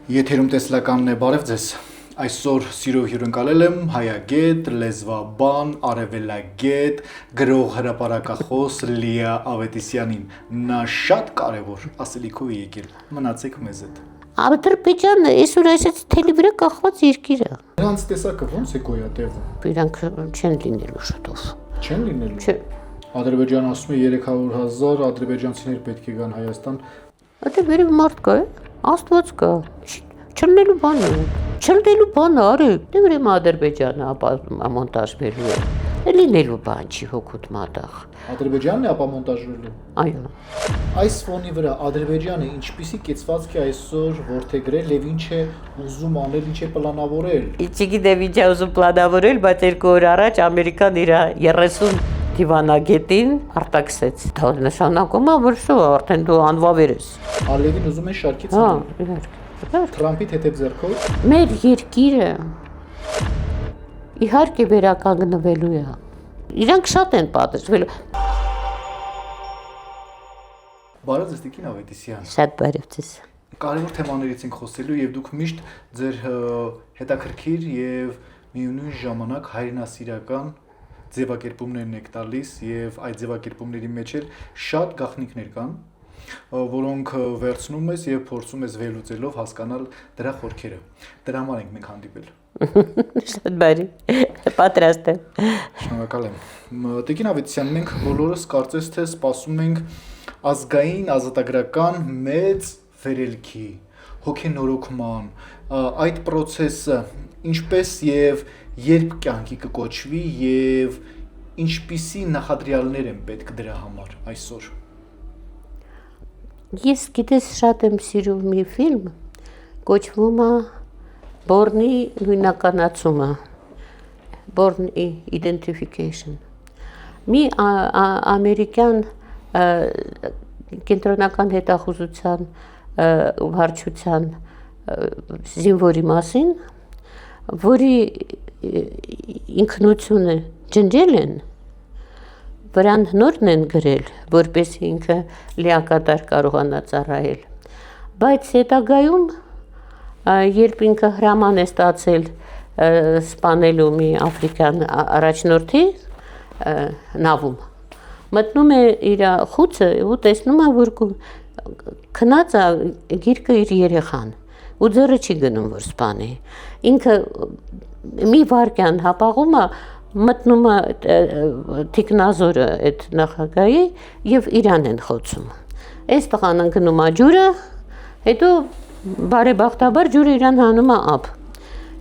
Եթերում տեսլականն է, բարև ձեզ, այսօր սիրով հյուրընկալել եմ հայագետ, լեզվաբան, արևելագետ, գրող հրապարակախոս Լիա Ավետիսյանին, նա շատ կարևոր ասելիքով է եկել, մնացեք մեզ հետ։ Ադրբեջանը այսօր այսպես թելի վրա կախված երկիր է։ Նրանց տեսակը ոնց է գոյատևում։ Իրանք չեն լինելու շուտով։ Չեն լինելու։ Չէ։ Ադրբեջանը ասում է 300,000 ադրբեջանցիներ պետք է գան Հայաստան։ Այդտեղ վերև մարդ կա, Աստված կա։ Չլնելու բան է։ Չլնելու բան արեք։ Դե ուրեմն Ադրբեջանը ապա մոնտաժվելու է։ Լինելու բան չի հոգուտ մատաղ։ Ադրբեջանն է ապա մոնտաժվելու։ Այո։ Այս ֆոնի վրա Ադրբեջանը ինչպիսի կեցվածք է այսօր որդեգրել եւ ինչ է ուզում անել, ինչ է պլանավորել։ Չգիտեմ ինչ է ուզում պլանավորել, բայց 2 օր առաջ Ամերիկան իր 30 դիվանագետին արտաքսեց։ Դա նշանակում է, որ շո արդեն դու անվավեր ես։ Ալևին ուզում են շարքից Հա, հանել։ իհարկե։ Թրամփի թեթև ձեռքով։ Մեր երկիրը իհարկե վերականգնվելու է։ Իրանք շատ են պատժվել։ Բարև ձեզ Տիկին Ավետիսյան։ Շատ բարև ձեզ։ Կարևոր թեմաներից ենք խոսելու եւ դուք միշտ ձեր հետաքրքիր եւ միևնույն ժամանակ հայրենասիրական ձևակերպումներն եք տալիս եւ այդ ձևակերպումների մեջ էլ շատ գաղտնիքներ կան, որոնք վերցնում ես եւ փորձում ես վերլուծելով հասկանալ դրա խորքերը։ Դրա համար ենք մենք հանդիպել։ Շատ բարի։ Պատրաստ եմ։ Շնորհակալ եմ։ Տիկին Ավետիսյան, մենք բոլորս կարծես թե սպասում ենք ազգային ազատագրական մեծ վերելքի, հոգենորոգման, այդ process-ը ինչպես եւ երբ կյանքի կկոչվի եւ ինչպիսի նախադրյալներ են պետք դրա համար այսօր։ Ես գիտես շատ եմ սիրում մի ֆիլմ, կոչվում է Born-ի նույնականացումը, Born Identification։ Մի ամերիկյան կենտրոնական հետախուզության վարչության զինվորի մասին, որի ինքնությունը ջնջել են, վրան հնորն են գրել, որպես ինքը լիակատար կարողանա ծառայել, բայց հետագայում, երբ ինքը հրաման է ստացել սպանելու մի աֆրիկյան առաջնորդի նավում, մտնում է իր խուցը ու տեսնում է, որ քնած է գիրկը իր երեխան ու ձեռը չի գնում, որ սպանի։ Ինքը մի վարկյան հապաղում է, մտնում է թիկնազորը այդ նախագահի եւ իրան են խոցում։ Այս տղան ընկնում է ջուրը, հետո բարեբախտաբար ջուրը իրան հանում է ափ։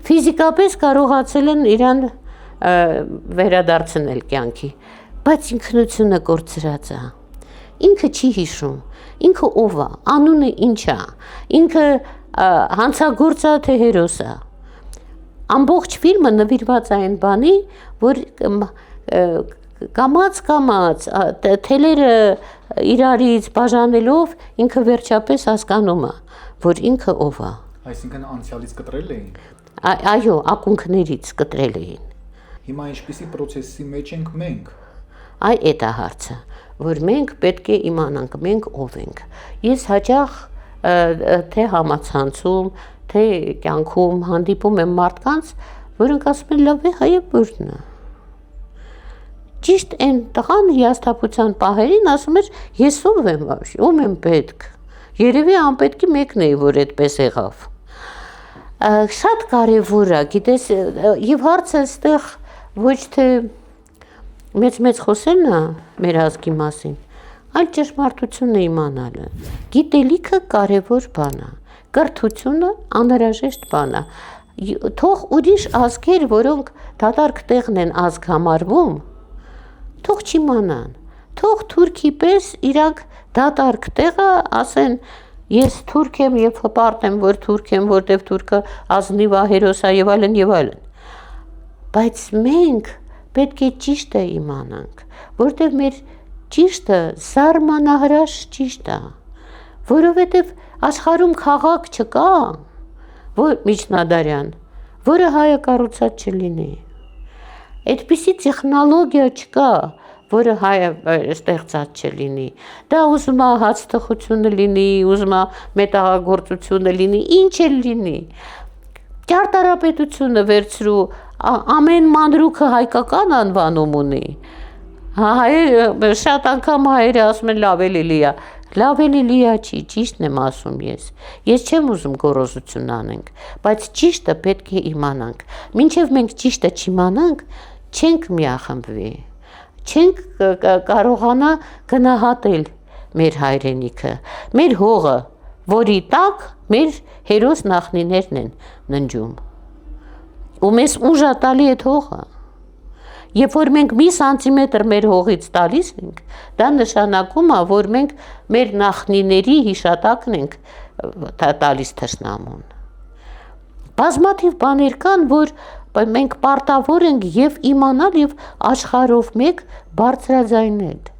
Ֆիզիկապես կարողացել են իրան վերադարձնել կյանքի, բայց ինքնությունը կորցրած է։ Ինքը չի հիշում, ինքը ով է, անունը ինչ է, ինքը հանցագործ է թե հերոս է։ Ամբողջ ֆիլմը նվիրված է այն բանի, որ կամաց թելերը իրարից բաժանելով ինքը վերջապես հասկանում է, որ ինքը ով է։ Այսինքն անցյալից կտրել էին։ Այո, ակունքներից կտրել էին։ Հիմա ինչպիսի process-ի մեջ ենք մենք։ Այ էդ է հարցը, որ մենք պետք է իմանանք, մենք ով ենք։ Ես հաճախ թե համացանցում, թե կյանքում հանդիպում եմ մարդկանց, որոնք ասում են լավ է հայը բուրն է։ Ճիշտ այն տղան հիասթափության պահերին ասում էր ես ով եմ, ում եմ պետք։ Երևի անպետքի մեկն էի, որ այդպես եղավ։ Շատ կարևոր է, գիտես, եւ հարցը այստեղ ոչ թե մեծ խոսելն է մեր ազգի մասին, այլ ճշմարտությունը իմանալը։ Գիտելիքը կարևոր բան է, կրթությունը անհրաժեշտ բան է։ Թող ուրիշ ազգեր, որոնք դատարկ տեղն են ազգ համարվում, թող չիմանան, թող թուրքի պես իրանք դատարկ տեղը ասեն ես թուրք եմ եւ հպարտ եմ, որ թուրք եմ, որտեվ թուրքը ազնիվ է, հերոս է եւ այլն եւ այլն։ Բայց մենք պետք է ճիշտը իմանանք, որտեվ մեր ճիշտը զարմանահրաշ ճիշտ է, որովհետև աշխարհում քաղաք չկա, որ միջնադարյան, որը հայը կառուցած չլինի։ Այդպիսի տեխնոլոգիա չկա, որը հայը ստեղծած չլինի։ Դա ուզում է հացթխությունը լինի, ուզում է մետաղագործությունը լինի, ինչ էլ լինի։ Ճարտարապետությունը վերցրու, ամեն մանրուքը հայկական անվանում ունի։ Հայերը շատ անգամ հայերը ասում են լավ էլի լիա։ Լավ էլի լիա չի, ճիշտն եմ ասում ես։ Ես չեմ ուզում գոռոզություն անենք, բայց ճիշտը պետք է իմանանք։ Մինչև մենք ճիշտը չիմանանք, չենք միախմբվի։ Չենք կարողանա գնահատել մեր հայրենիքը, մեր հողը, որի տակ մեր հերոս նախնիներն են ննջում։ Ու մեզ ուժ է տալի այդ հողը։ Երբ որ մենք մի սանտիմետր մեր հողից տալիս ենք, դա նշանակում է, որ մենք մեր նախնիների հիշատակն ենք տալիս թշնամուն։ Բազմաթիվ բաներ կան, որ մենք պարտավոր ենք եւ իմանալ եւ աշխարհով մեկ բարձրաձայնել։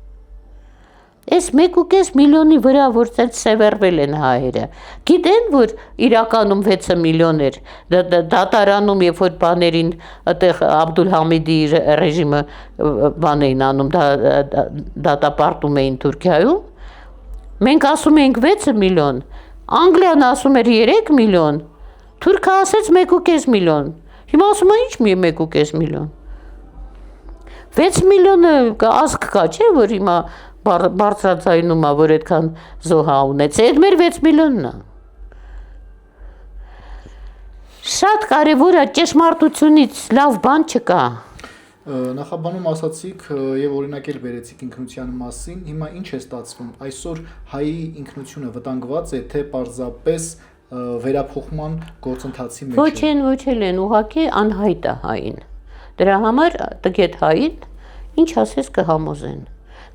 Այս 1.5 միլիոնի վրա որ սևեռվել են հայերը, գիտեն, որ իրականում 6 միլիոն էր, դատարանում, երբ որ բաներին այդեղ Աբդուլհամիդի ռեժիմը բան էին անում, դատապարտում էին Թուրքիայում, մենք ասում էինք 6 միլիոն, Անգլիան ասում էր 3 միլիոն, Թուրքը ասեց 1.5 միլիոն, հիմա ասում է ինչ 1.5 միլիոն, 6 միլիոնը ազգ կա, չէ, որ հիմա բարձրաձայնում է, որ այդքան զոհա ունեցել, այդ մեր 6 միլիոնն է։ Շատ կարևոր է, ճշմարտությունից լավ բան չկա։ Նախաբանում ասացիք եւ օրինակ էլ բերեցիք ինքնության մասին, հիմա ինչ է ստացվում, այսօր հայի ինքնությունը վտանգված է, թե պարզապես վերափոխման գործընթացի մեջ է։ Ոչ են, ուղղակի անհայտ է հային։ Դրա համար տգետ հային, ինչ ասես կհամոզեն։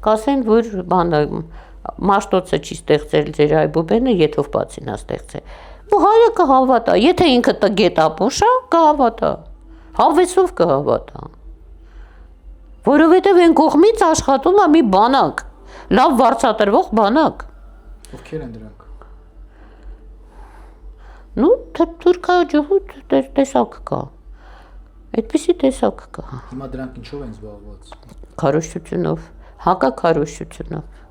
Կասեն, որ բանը Մաշտոցը չի ստեղծել ձեր այբուբենը, եթով բացին է ստեղծել։ Ու հայը կհավատա, եթե ինքը տգետ ապուշ է, կհավատա։ Հավեսով կհավատա։ Որովհետև այն կողմից աշխատում է մի բանակ, լավ վարձատրվող բանակ։ Ովքեր են դրանք։ Ну, թուրքաջհուդ տեսակ կա։ Այդպիսի տեսակ կա։ Հիմա դրանք ինչով են զբաղված։ Քարոզչությունով, հակաքարոզչությունով։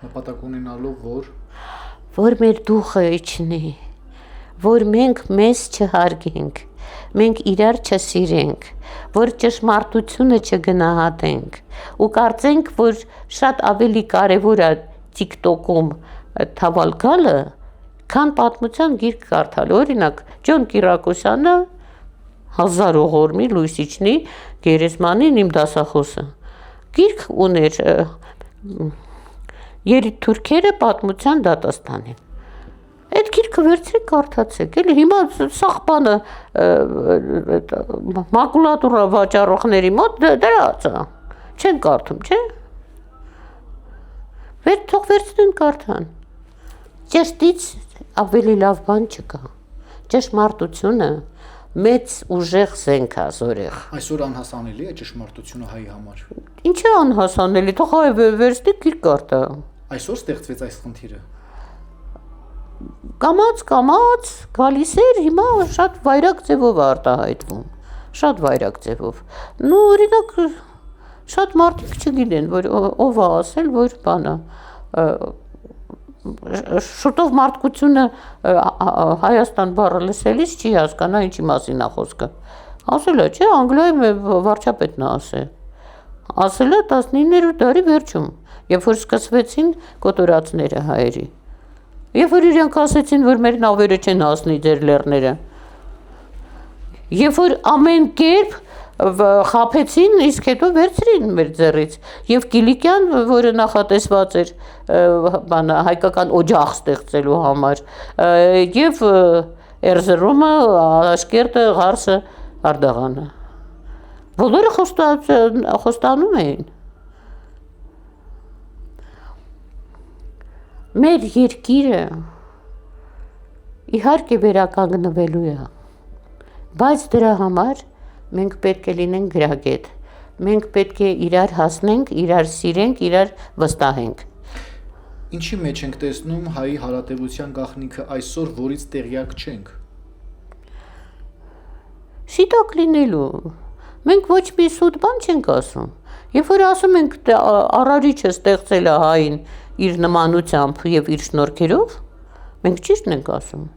Նպատակ ունենալով, որ մեր դուխը իջնի, որ մենք մեզ չհարգենք, մենք իրար չսիրենք, որ ճշմարտությունը չգնահատենք ու կարծենք, որ շատ ավելի կարևոր է TikTok-ում թավալ գալը, քան պատմության գիրք կարդալ։ Օրինակ, Ջոն Կիրակոսյանը 1000 ողորմի լույս իջնի գերեզմանին իմ դասախոսը։ Գիրք ուներ երիտթուրքերը պատմության դատաստանին։ Այդ գիրքը վերցրեք կարդացեք, էլի հիմա սաղ բանը մակուլատուրա վաճառողների մոտ դրած է, չեն կարդում, չէ։ Թող վերցնեն կարդան։ Ճշտից ավելի լավ բան չկա։ Ճշմարտությունը մեծ ուժեղ զենք է զորեղ։ Այսօր անհասանելի է ճշմարտությունը հայի համար։ Ինչ է անհասանելի, թող հայ վերստի գիրք կարդա։ Այսօր ստեղծվեց այս խնդիրը։ Կամաց գալիս էր, հիմա շատ վայրակ ձևով արտահայտվում։ Շատ վայրակ ձևով։ Ну, օրինակ շատ մարդիկ չգիտեն, որ ով է ասել, որ բանը շուտով մարդկությունը Հայաստան բառը լսելիս չի հասկանա ինչի մասին է խոսքը։ Ասել է, չէ, Անգլիայի վարչապետն է ասել։ Ասել է 19-րդ դարի վերջում, երբ որ սկսվեցին կոտորածները հայերի։ Երբ որ իրենք ասեցին, որ մեր նավերը չեն հասնի ձեր լեռները։ Երբ որ ամեն կերպ խափեցին, իսկ հետո վերցրին մեր ձեռից։ Եվ Կիլիկյան, որը նախատեսված էր հայկական օջախ ստեղծելու համար, եւ Էրզրումը, Աշկերտը, Ղարսը, Արդաղանը։ Բոլորը խոստանում էին։ Մեր երկիրը իհարկե վերականգնվելու է, բայց դրա համար մենք պետք է լինենք գրագետ, մենք պետք է իրար հասնենք, իրար սիրենք, իրար վստահենք։ Ինչի մեջ ենք տեսնում հայի հարատևության գաղտնիքը այսօր, որից տեղյակ չենք։ Շիտակ լինելու, Մենք ոչ մի սուտ բան չենք ասում։ Երբ որ ասում ենք Արարիչը ստեղծել է հային իր նմանությամբ եւ իր շնորհքերով, մենք ճիշտն ենք ասում։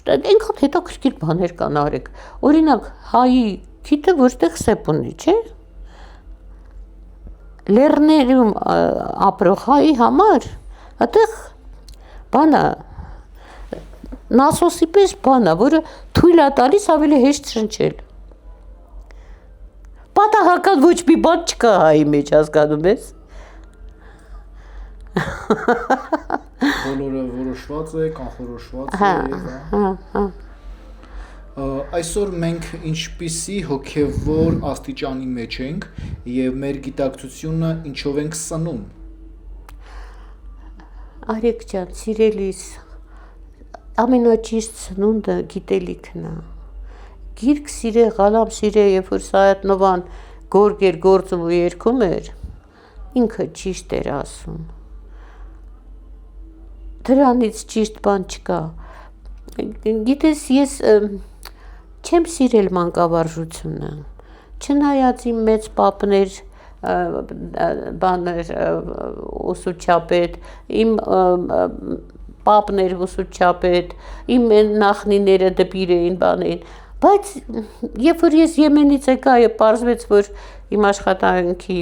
Այնքան հետաքրքիր բաներ կան արեք։ Օրինակ, հայի քիթը որտեղ սեփ ունի, չէ՞։ Լեռներում ապրող հայի համար այդտեղ բանա նասոսի պես բանա, որը թույլ է տալիս ավելի հեշտ շնչել։ Պատահական ոչ մի բան չկա հայի մեջ, հասկանում ես։ Բոլորը որոշված է, կանխորոշված է, Այսօր մենք ինչպիսի հոգևոր աստիճանի մեջ ենք եւ մեր գիտակցությունը ինչով ենք սնում։ Արեք ջան, սիրելիս, ամենաճիշտ սնունդը գիտելիքն է։ Գիրք սիրե, ղալամ սիրե, երբ որ Սայաթ-Նովան գորգ էր գործում ու երգում էր, ինքը ճիշտ էր ասում։ Դրանից ճիշտ բան չկա։ Գիտես, ես չեմ սիրել մանկավարժությունը, չնայած իմ մեծ պապներ, բաներ ուսուցչապետ, իմ պապներ ուսուցչապետ, իմ նախնիները դպիր էին, բան էին, բայց երբ որ ես Եմենից եկա եւ պարզվեց, որ իմ աշխատանքի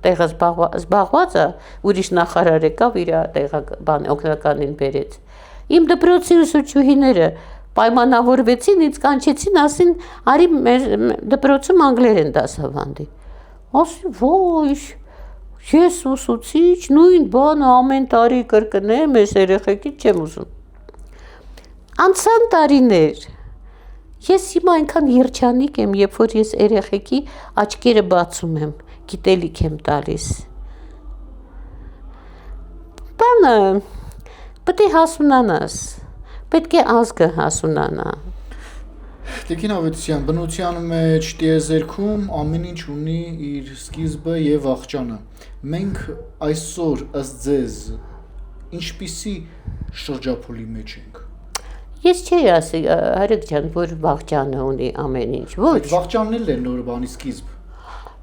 տեղը զբաղված է, ուրիշ նախարար եկավ իր տեղը բան օգնականին բերեց։ Իմ դպրոցի ուսուցչուհիները պայմանավորվեցին, ինձ կանչեցին, ասին, արի մեր դպրոցում անգլերեն դասավանդի։ Ասի, ոյ, ես ուսուցիչ, նույն բանը ամեն տարի կրկնեմ, ես երեխեքից չեմ ուզում։ Անցան տարիներ, ես հիմա այնքան երջանիկ եմ, երբ որ ես երեխեքի աչքերը բացում եմ, գիտելիք եմ տալիս։ Բանը, պետք է հասունանաս, պետք է ազգը հասունանա։ Տիկին Ավետիսյան, բնության մեջ տիեզերքում ամեն ինչ ունի իր սկիզբը եւ աղջանը։ Մենք այսօր ըստ ձեզ ինչպիսի շրջափուլի մեջ ենք։ Ես չէի ասի, Հարիկ ջան, որ վաղճանը ունի ամեն ինչ, ոչ։ Այդ վաղճանն էլ է նոր բանի սկիզբ։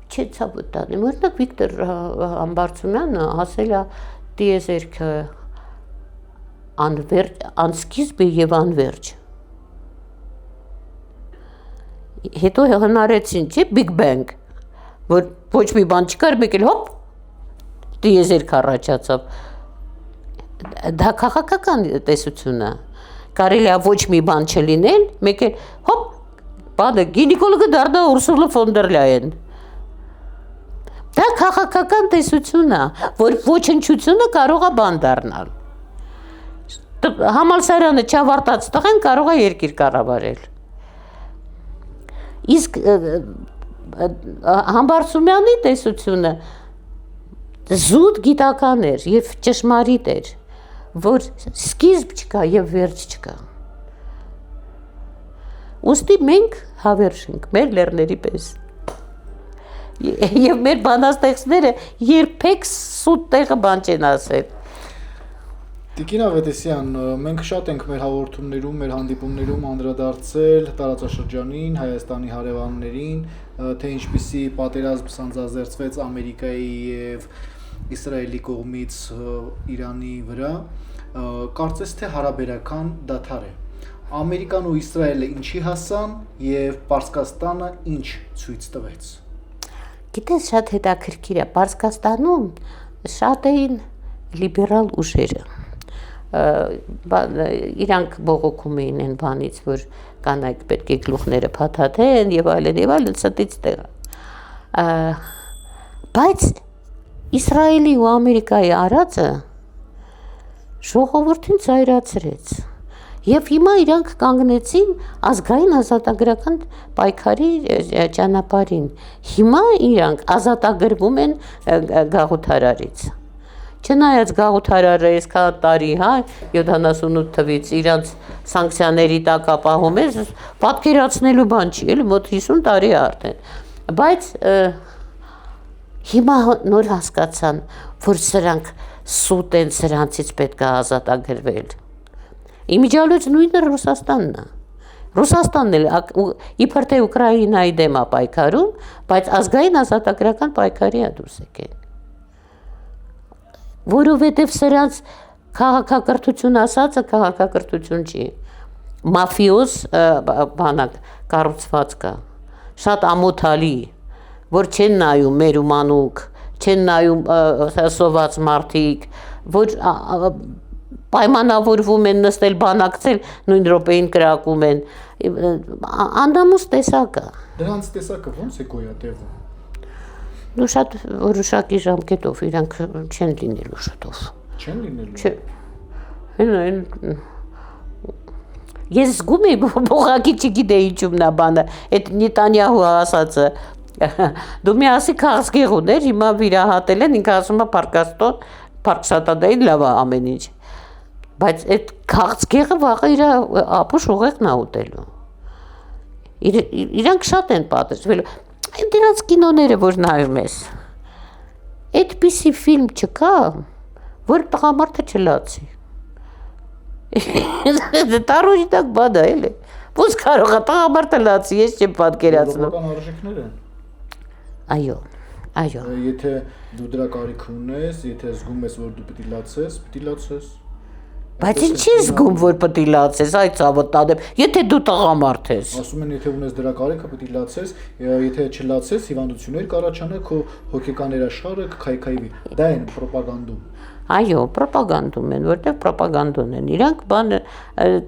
Չէ, ցավոտ տանեմ, օրինակ Վիկտոր Համբարձումյանը ասել է տիեզերքը անսկիզբ է եւ անվերջ։ Հետո հնարեցին, չէ, Big Bang, որ ոչ մի բան չկար, մեկ էլ հոպ տիեզերք առաջացավ։ Դա քաղաքական տեսություն է։ Կարելի է ոչ մի բան չլինել, մեկ էլ հոպ բանը գինեկոլոգը դառնա Ուրսուլա ֆոն դեր Լայեն։ Դա քաղաքական տեսություն է, որ ոչնչությունը կարող է բան դառնալ։ Համալսարանը չավարտած տղեն կարող է երկիր կառավարել։ Իսկ Համբարձումյանի տեսությունը զուտ գիտական էր եւ ճշմարիտ էր, որ սկիզբ չկա եւ վերջ չկա։ Ոստի մենք հավերժ ենք, մեր լեռների պես։ Եվ մեր բանաստեղծները երբեք սուտ տեղը բան չեն ասել։ Տիկին Ավետիսյան, մենք շատ ենք մեր հաղորդումներում, մեր հանդիպումներում անդրադարձել տարածաշրջանին, Հայաստանի հարևաններին, թե ինչպիսի պատերազմ սանձազերծվեց Ամերիկայի եւ Իսրայելի կողմից Իրանի վրա, կարծես թե հարաբերական դադար է։ Ամերիկան ու Իսրայելը ինչի հասան եւ Պարսկաստանը ինչ ցույց տվեց։ Գիտես, շատ հետաքրքիր է, Պարսկաստանում շատ էին լիբերալ ուժերը։ Իրանք բողոքում էին այն բանից, որ կանայք պետք է գլուխները փաթաթեն եւ այլն, ստից տեղ։ Բայց Իսրայելի ու Ամերիկայի արածը ժողովրդին ծայրացրեց։ Եվ հիմա իրանք կանգնեցին ազգային ազատագրական պայքարի ճանապարհին։ Հիմա իրանք ազատագրվում են գաղութարարից։ Չնայած գաղութարարը այսքան տարի, 78 թվից իրանց սանկցիաների տակ ապահում է, պատկերացնելու բան չի, էլի մոտ 50 տարի արդեն։ Բայց հիմա նոր հասկացան, որ սրանք սուտ են, սրանցից պետք է ազատագրվել։ Իմիջիալոց նույնը Ռուսաստանն է։ Ռուսաստանն էլ իբր թե Ուկրաինայի դեմ է պայքարում, բայց ազգային ազատագրական պայքարի է դուրս եկել։ Որովհետև սրանց քաղաքակրթություն ասածը քաղաքակրթություն չի։ Մաֆիոզ բանակ կառուցվածքա, շատ ամոթալի, որ չեն նայում մեր ումանուկ, չեն նայում սոված մարդիկ, որ պայմանավորվում են նստել բանակցել, նույն րոպեին կրակում են, անդամուս տեսակը։ Դրանց տեսակը ո՞նց է գոյատևում։ Դու շատ որոշակի ժամկետով իրանք չեն լինելու շուտով։ Չեն լինելու։ Չէ։ Ես զգում եմ բողակի չգիտեի ինչումն է բանը, այդ Նետանյահու ասածը։ Դու մի ասի քաղցկեղ ուներ, հիմա վիրահատել են, ինքը ասում է Պարկաստոն, Պարկսատադային լավ է ամեն ինչ։ Բայց այդ քաղցկեղը վաղը իր ապուշ ուղեղն է ուտելու։ Իրանք շատ են պատժվել։ Դրանց կինոները, որ նայում ես, այդպիսի ֆիլմ չկա, որ տղամարդը չլացի։ Տարօրինակ բան է, էլի։ Ոնց կարող է տղամարդը լացի, ես չեմ պատկերացնում։ Եվրոպական արժեքներ են։ Այո։ Եթե դու դրա կարիք ունես, եթե զգում ես, որ դու պիտի լացես, պիտի լացես։ Բայց ինչ ես զգում, որ պիտի լացես, այ ցավը տանեմ, եթե դու տղամարդ ես։ Ասում են, եթե ունես դրա կարիքը, պիտի լացես, եթե չլացես, հիվանդություններ կառաջանա, քո հոգեկան երաշխարը կքայքայվի։ Դա են ռոպագանդում։ Այո, ռոպագանդում են, որտեղ ռոպագանդոն են։ Իրանք բանը,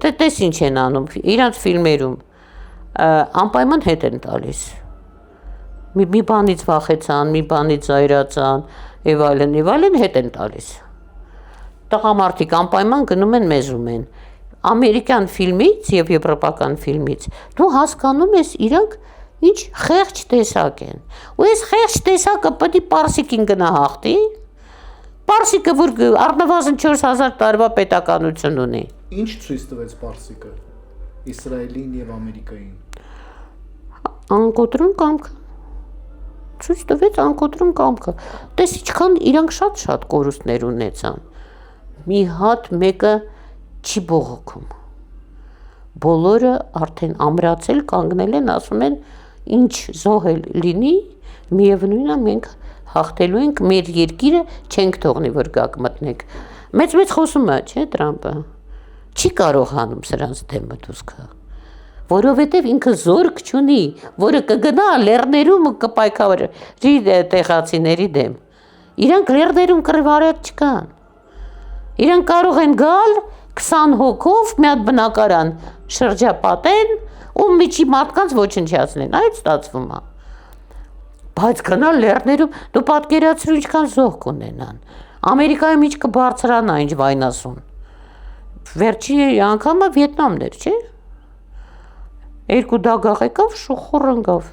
տես ինչ են անում, իրանք ֆիլմերում անպայման հետ են տալիս։ Մի բանից վախեցան, մի բանից զայրացան, եւ այլն հետ են տալիս։ Տղամարդիկ անպայման գնում են մեզում են։ Ամերիկյան ֆիլմից եւ եվրոպական ֆիլմից դու հասկանում ես իրանք ինչ խեղճ տեսակ են։ Ու այս խեղճ տեսակը պետք է պարսիկին գնահատի։ Պարսիկը որ առնվազն 4000 տարվա պետականություն ունի։ Ինչ ցույց տվեց պարսիկը Իսրայելին եւ Ամերիկային։ Անկոտրում կամքը։ Ցույց տվեց անկոտրում կամքը։ Տես ինչքան իրանք շատ կորուստներ ունեցան։ Մի հատ մեկը չի բողոքում։ Բոլորը արդեն ամրացել, կանգնել են, ասում են, ինչ զոհել լինի, միևնույնն է մենք հաղթելու ենք, մեր երկիրը չենք թողնի, որ գաք մտնեք։ Մեծ խոսում է, չէ, Տրամպը։ Չի կարող հանում սրանց դեմը դուսկը։ Որովհետև ինքը զորք չունի, որը կգնա լեռներում ու կպայքարի տեղացիների դեմ։ Իրանք լեռներում կռվարած չկան։ Իրանք կարող են գալ 20 հոգով մի հատ բնակարան շրջապատեն ու միջի մարդկանց ոչնչացնեն, այդ ստացվում է։ Բայց գնալ լեռներում դու պատկերացրու ինչքան զոհ կունենան։ Ամերիկայում ինչ կբարձրանա ինչ վայնասուն։ Վերջի անգամը Վիետնամն էր, չէ՞։ Երկու դագաղ եկավ, շուխուռ ընկավ։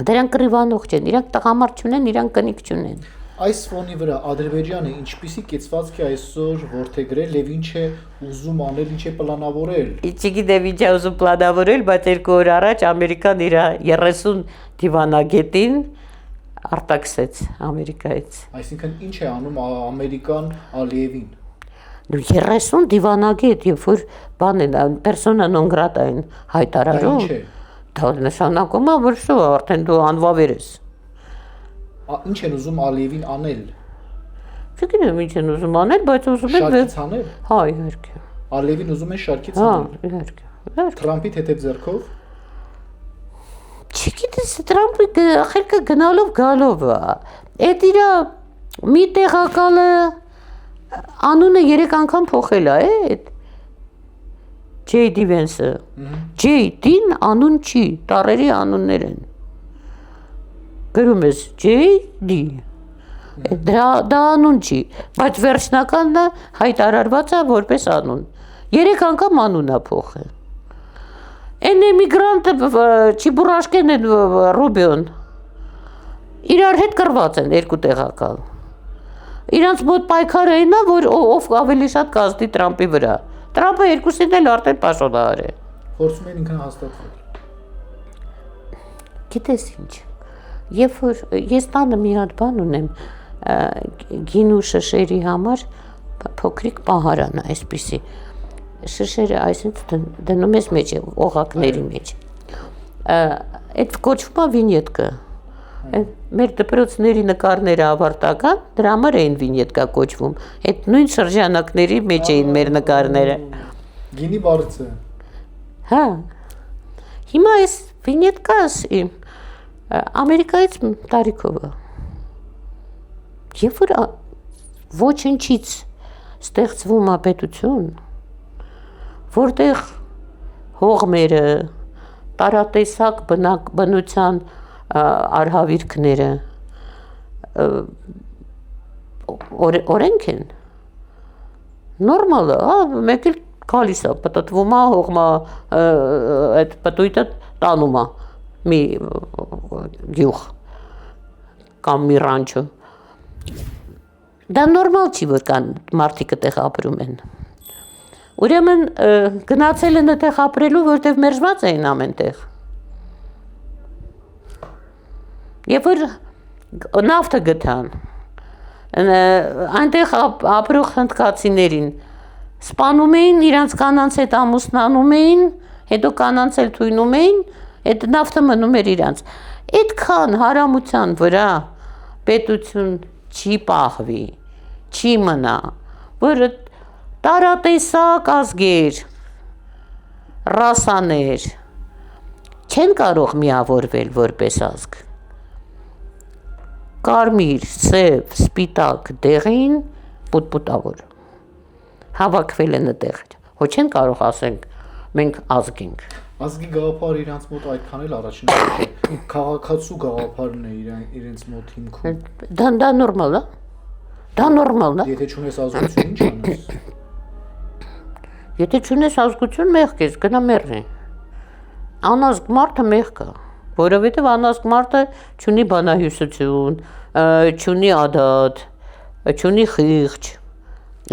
Դրանք կռիվանող չեն, իրանք տղամարդ չունեն, իրանք կնիկ չունեն։ Այս ֆոնի վրա Ադրբեջանը ինչպիսի կեցվածք է այսօր որդեգրել եւ ինչ է ուզում անել, ինչ է պլանավորել։ Չգիտեմ ինչ է ուզում պլանավորել, բայց 2 օր առաջ Ամերիկան իր 30 դիվանագետին արտաքսեց Ամերիկայից։ Այսինքն ինչ է անում Ամերիկան Ալիևին։ 30 դիվանագետ, երբ որ բան են, պերսոնա նոն գրատա են հայտարարում։ Ինչ է։ Դա նշանակում է, որ շո արդեն դու անվավեր ես։ Ինչ են ուզում Ալիևին անել։ Չգիտեմ ինչ են ուզում անել, բայց ուզում են շարքից անել։ Հա, իհարկե։ Ալիևին ուզում են շարքից Հա, անել։ իհարկե։ Թրամփի թեթև ձեռքով։ Չգիտես, Տրամպը ախելքը գնալով գալով է։ Այդ իր մի տեղակալը անունը 3 անգամ փոխել է, այդ J.D. Vance-ը։ J.D.-ն անուն չի, տառերի անուններ են։ Գրում ես J.D. Դա անուն չի, բայց վերջնականն հայտարարված է որպես անուն։ 3 անգամ անուն է փոխել։ Այն էմիգրանտը Չիբուրաշկեն են Ռուբիոն։ Իրար հետ կռված են 2 տեղակալ։ Իրանց մոտ պայքարը այն է, որ ով ավելի շատ կազդի Տրամպի վրա։ Տրամպը երկուսին էլ արդեն պաշտոնահար է։ Փորձում են ինքն հաստատվել։ Գիտես ինչ։ Երբ որ ես տանը մի հատ բան ունեմ, գինու շշերի համար փոքրիկ պահարան է, այսպիսի։ շշերը այսինքն դնում ես մեջ օղակների մեջ այդ կոչվում է վինյետկա մեր դպրոցների նկարները ավարտական դրա համար էին վինյետկա կոչվում այդ նույն շրջանակների մեջ էին մեր նկարները Գինի բարձ է հա հիմա այս վինյետկաս Ամերիկայից տարիքով երբ որ ոչնչից ստեղծվում է պետություն որտեղ հողմերը տարատեսակ բնության արհավիրքները օրենք են նորմալ է մեկ էլ գալիս է պատտվում է հողմա այդ պատույտը տանում է մի գյուղ կամ մի ռանչո դա նորմալ չի որ կան մարդիկ այդտեղ ապրում են ուրեմն գնացել են այդտեղ ապրելու որտեղ մերժված էին ամենտեղ երբ որ նավթը գտան այնտեղ ապրող հնդկացիներին սպանում էին իրանց կանանց հետ ամուսնանում էին հետո կանանց էլ թույնում էին այդ նավթը մնում էր իրանց այդքան հարամության վրա պետություն չի պահվի չի մնա որ տարատեսակ ազգեր ռասաներ չեն կարող միավորվել որպես ազգ կարմիր, սև, սպիտակ դեղին պուտպուտավոր հավաքվել են այդտեղ հո չեն կարող ասենք մենք ազգ ենք ազգի գաղափարը իրանց մոտ այդքան էլ առաջին քաղաքացու գաղափարն է իրենց մոտ հիմքում դա նորմալ է դա նորմալ է եթե չունես ազգություն ինչ անես եթե չունես ազգություն մեղք ես գնա մեռնի անազգ մարդը մեղք է որովհետև անազգ մարդը չունի բանահյուսություն չունի ադատ չունի խիղճ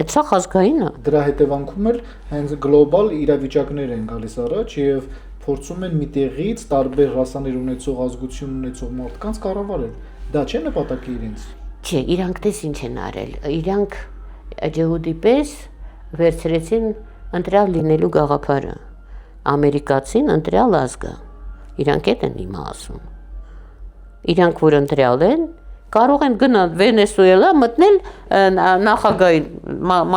այդ սա ազգային է դրա հետևանքում էլ հենց գլոբալ իրավիճակներ են գալիս առաջ եւ փորձում են մի տեղից տարբեր ռասաներ ունեցող ազգություն ունեցող մարդկանց կառավարել դա չէ նպատակը իրենց չէ իրանք դες ինչ են արել իրանք ջհուդի պես վերցրեցին ընտրյալ լինելու գաղափարը ամերիկացին ընտրյալ ազգը իրանք այդ են հիմա ասում իրանք որ ընտրյալ են կարող են գնալ Վենեսուելա մտնել նախագահի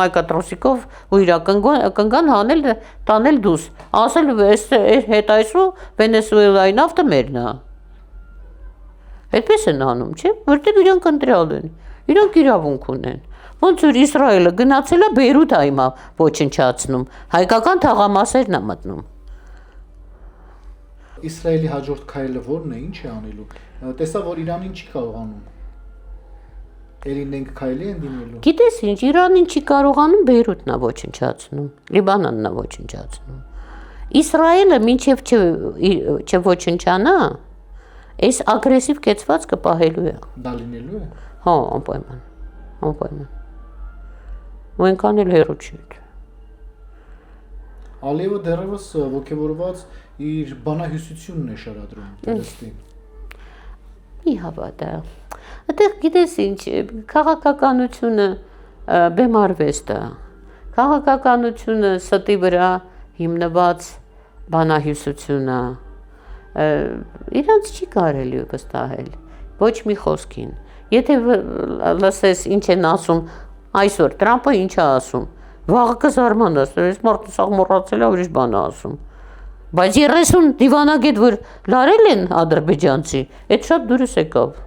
Մայկա Տրոսիկով ու իր կնգան հանել տանել դուս ասել հետ այսու Վենեսուելայի նավթը մերն է այդպես են անում չէ որտեղ իրանք ընտրյալ են իրանք իրավունք ունեն ոնց որ Իսրայելը գնացել է Բեյրութ է հիմա ոչնչացնում հայկական թաղամասերն է մտնում Իսրայելի հաջորդ քայլը ո՞րն է ինչ է անելու տեսա որ Իրանին չի կարողանում Էլին ենք քայլի են դիմելու Գիտես ինչ Իրանին չի կարողանում Բեյրութն է ոչնչացնում Լիբանանն է ոչնչացնում Իսրայելը մինչև չոչնչանա այս ագրեսիվ կեցվածքը պահելու է դա լինելու է հա անպայման ու այնքան էլ հեռու չի Ալիևը դեռևս ոգևորված իր բանահյուսությունն է շարադրում Պալեստին Մի հավատա այդտեղ գիտես ինչ քաղաքականությունը բեմարվեստ է քաղաքականությունը ստի վրա հիմնված բանահյուսություն է իրանց չի կարելի վստահել ոչ մի խոսքին եթե լսես ինչ են ասում այսօր Տրամպը ինչ է ասում վաղը կզարմանաս այս մարդը սա մոռացել է ուրիշ բան է ասում բայց 30 դիվանագետ որ լարել են ադրբեջանցի այդ շատ դուրս եկավ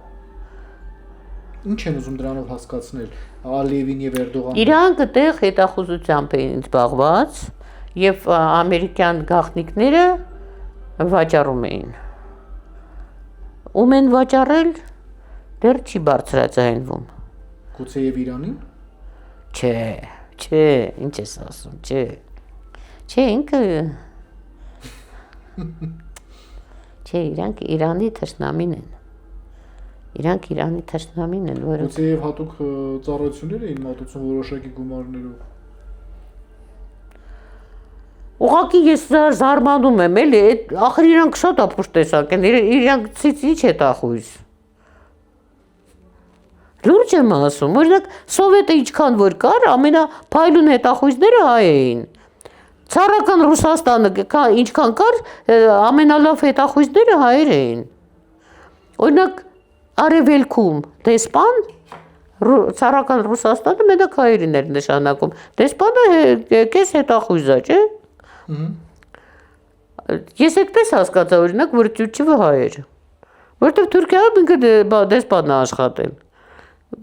Ինչ են ուզում դրանով հասկացնել Ալիևին եւ Էրդողանը Իրանք այդտեղ հետախուզությամբ էին զբաղված եւ ամերիկյան գաղտնիքները վաճառում էին ում են վաճառել դեռ չի բարձրացայինվում Գուցե եւ Իրանին Չէ ինչ ես ասում չէ ինքը Չէ իրանք Իրանի թշնամին են Իրանք Իրանի թշնամին են որը Գուցե եւ հատուկ ծառայություններ էին մատուցում որոշակի գումարներով Ուղղակի ես զարմանում եմ էլի ախր իրանք շատ ապուշ տեսակ են իրանքից ինչ է տախույս Լուրջ եմ ասում օրինակ սովետը ինչքան որ կար ամենափայլուն հետախույզները հայ էին Ցարական Ռուսաստանը ինչքան կար, ամենալավ հետախույզները հայեր էին։ Օրինակ Արևելքում դեսպան ցարական Ռուսաստանը մենակ հայերին էր նշանակում։ Դեսպանը կես հետախույզ է, չէ՞։ Ես այդպես հասկացա, օրինակ, որ Տյութչևը հայեր։ Որտեվ Թուրքիայում ինքը դեսպանն է աշխատել։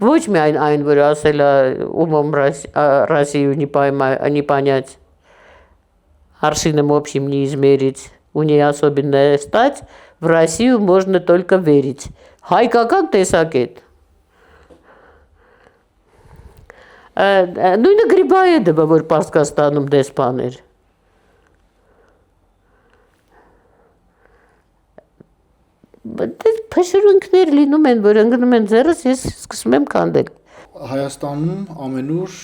Ոչ միայն այն, որ ասել է «Умом Россию не понять, аршином общим не измерить, у нее особенная стать, в Россию можно только верить». Հայկական տեսակետ։ Նույնը Գրիբաեդովը, որ Պարսկաստանում դեսպան էր։ Փշրունքներ լինում են, որ ընկնում են ձեռս, ես սկսում եմ քանդել։ Հայաստանում ամենուր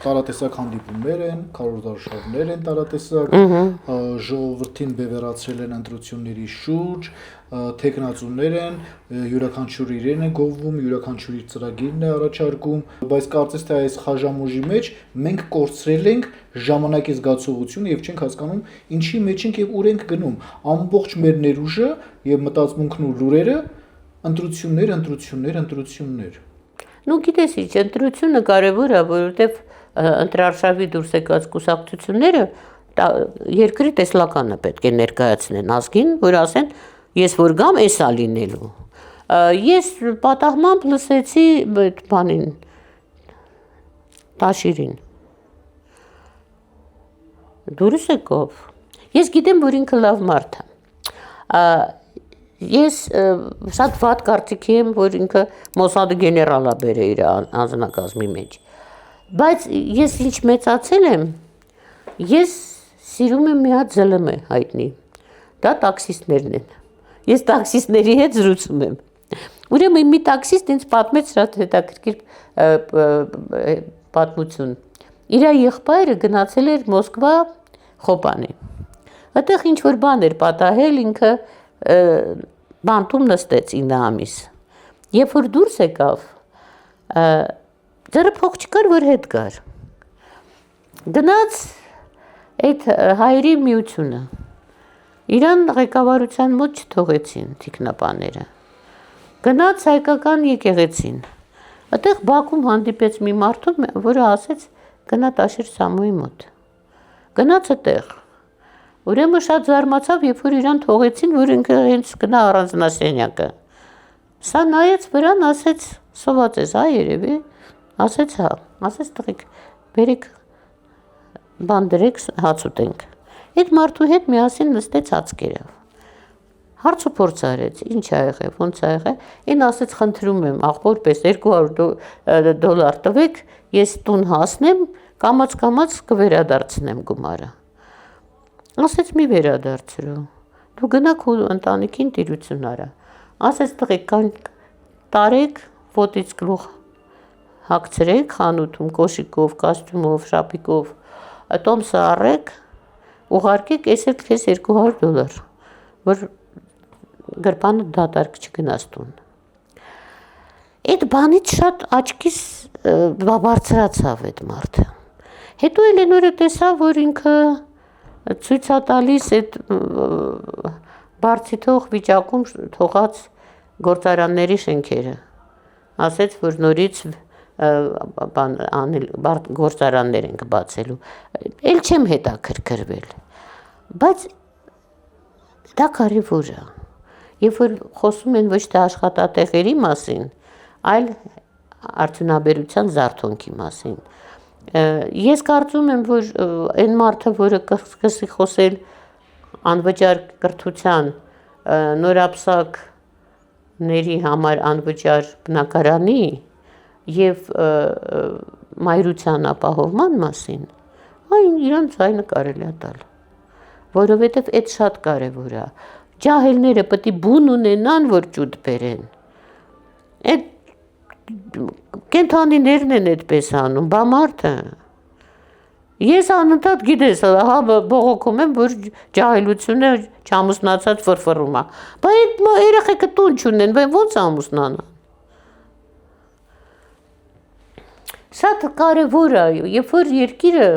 տարատեսակ հանդիպումներ են, քարոզարշավներ են տարատեսակ, ժողովրդին բևեռացրել են ընտրությունների շուրջ, թեկնածուներ են, յուրաքանչյուր իրեն է գովվում, յուրաքանչյուր իր ծրագիրն է առաջարկում, բայց կարծես թե այս խաժամուժի մեջ մենք կորցրել ենք ժամանակի զգացողությունը եւ չենք հասկանում ինչի մեջ ենք եւ ուր ենք գնում։ Ամբողջ մեր ներուժը եւ մտածմունքն ու լուրերը ընտրություններ։ Ну գիտես ինչ, ընտրությունը կարևոր է, որովհետև ընտրարշավի դուրս եկած կուսակցությունները երկրի տեսլականը պետք է ներկայացնեն ազգին, որ ասեն, ես որ գամ, էսա լինելու։ Ես պատահմամբ լսեցի այդ բանին, Տաշիրին։ Դուրս եկավ։ Ես գիտեմ, որ ինքը լավ մարդ է։ Ես շատ վատ կարծիքի եմ, որ ինքը Մոսադի գեներալ է բերել իր անձնակազմի մեջ։ Բայց ես ինչ մեծացել եմ, ես սիրում եմ մի հատ ԶԼՄ հայտնի։ Դա տաքսիստներն են։ Ես տաքսիստների հետ զրուցում եմ։ Ուրեմն մի տաքսիստ ինձ պատմեց շատ հետաքրքիր պատմություն։ Իր եղբայրը գնացել էր Մոսկվա Խոպանի։ Այդտեղ ինչ որ բան էր պատահել, ինքը բանտում նստեց 9 ամիս։ Երբ որ դուրս եկավ, ձեռը փող չկար, որ հետ գար։ Գնաց այդ հայերի միությունը։ Իրան ղեկավարության մոտ չթողեցին թիկնապաները։ Գնաց հայկական եկեղեցին։ Այդտեղ Բաքվում հանդիպեց մի մարդու, որը ասեց գնա Տաշիր Սամոյի մոտ։ Գնաց այդտեղ։ Ուրեմն շատ զարմացավ, երբ որ իրան թողեցին, որ ինքը հենց գնա առանձնասենյակը։ Սա նայեց վրան, ասեց, սոված ես, հա երևի, ասեց հա, ասեց տղիկ, բերեք բան դրեք, հաց ուտենք։ Այդ մարդու հետ միասին նստեց հաց կերավ։ Հարց ու փորձ արեց, ինչ ա եղել, ոնց ա եղել։ Այն ասեց, խնդրում եմ, աղբորպես $200 տվեք, ես տուն հասնեմ, կամաց կվերադարձնեմ գումարը։ Ասեց մի վերադարձրու, դու գնա քո ընտանիքին տիրություն արա։ Ասեց տղեկ տարեք, ոտից գլուխ հագցրեք խանութում, կոշիկով, կոստյումով, շապիկով, տոմսը առեք, ուղարկեք, ես էլ քեզ $200, որ գրպանը դատարկ չգնաս տուն։ Այդ բանից շատ աչքիս բարձրացավ այդ մարդը։ Հետո էլ այն օրը տեսա, որ ինքը ցույց է տալիս այդ բարձիթող վիճակում թողած գործարանների շենքերը։ Ասեց, որ նորից գործարաններ ենք բացելու։ Էլ չեմ հետաքրքրվել։ Բայց դա կարևոր է։ Երբ որ խոսում են ոչ թե աշխատատեղերի մասին, այլ արդյունաբերության զարթոնքի մասին։ Ես կարծում եմ, որ այն մարդը, որը կսկսի խոսել անվճար կրթության, նորապսակների համար անվճար բնակարանի եւ մայրության ապահովման մասին, այն իրան ցայնը կարելի է տալ, որովհետեւ այդ շատ կարեւոր է։ Ջահելները պետք է բուն ունենան, որ ճուտ բերեն։ Այդ կենթանիներն են այդպես անում, բա մարդը։ Ես անընդհատ գիտես, հա բողոքում եմ, որ ջահելությունը չամուսնացած ֆրֆռում է։ Բայց այդ երեխեքը տուն չունեն, բայց ո՞նց ամուսնանան։ Շատ կարևոր է, երբ որ երկիրը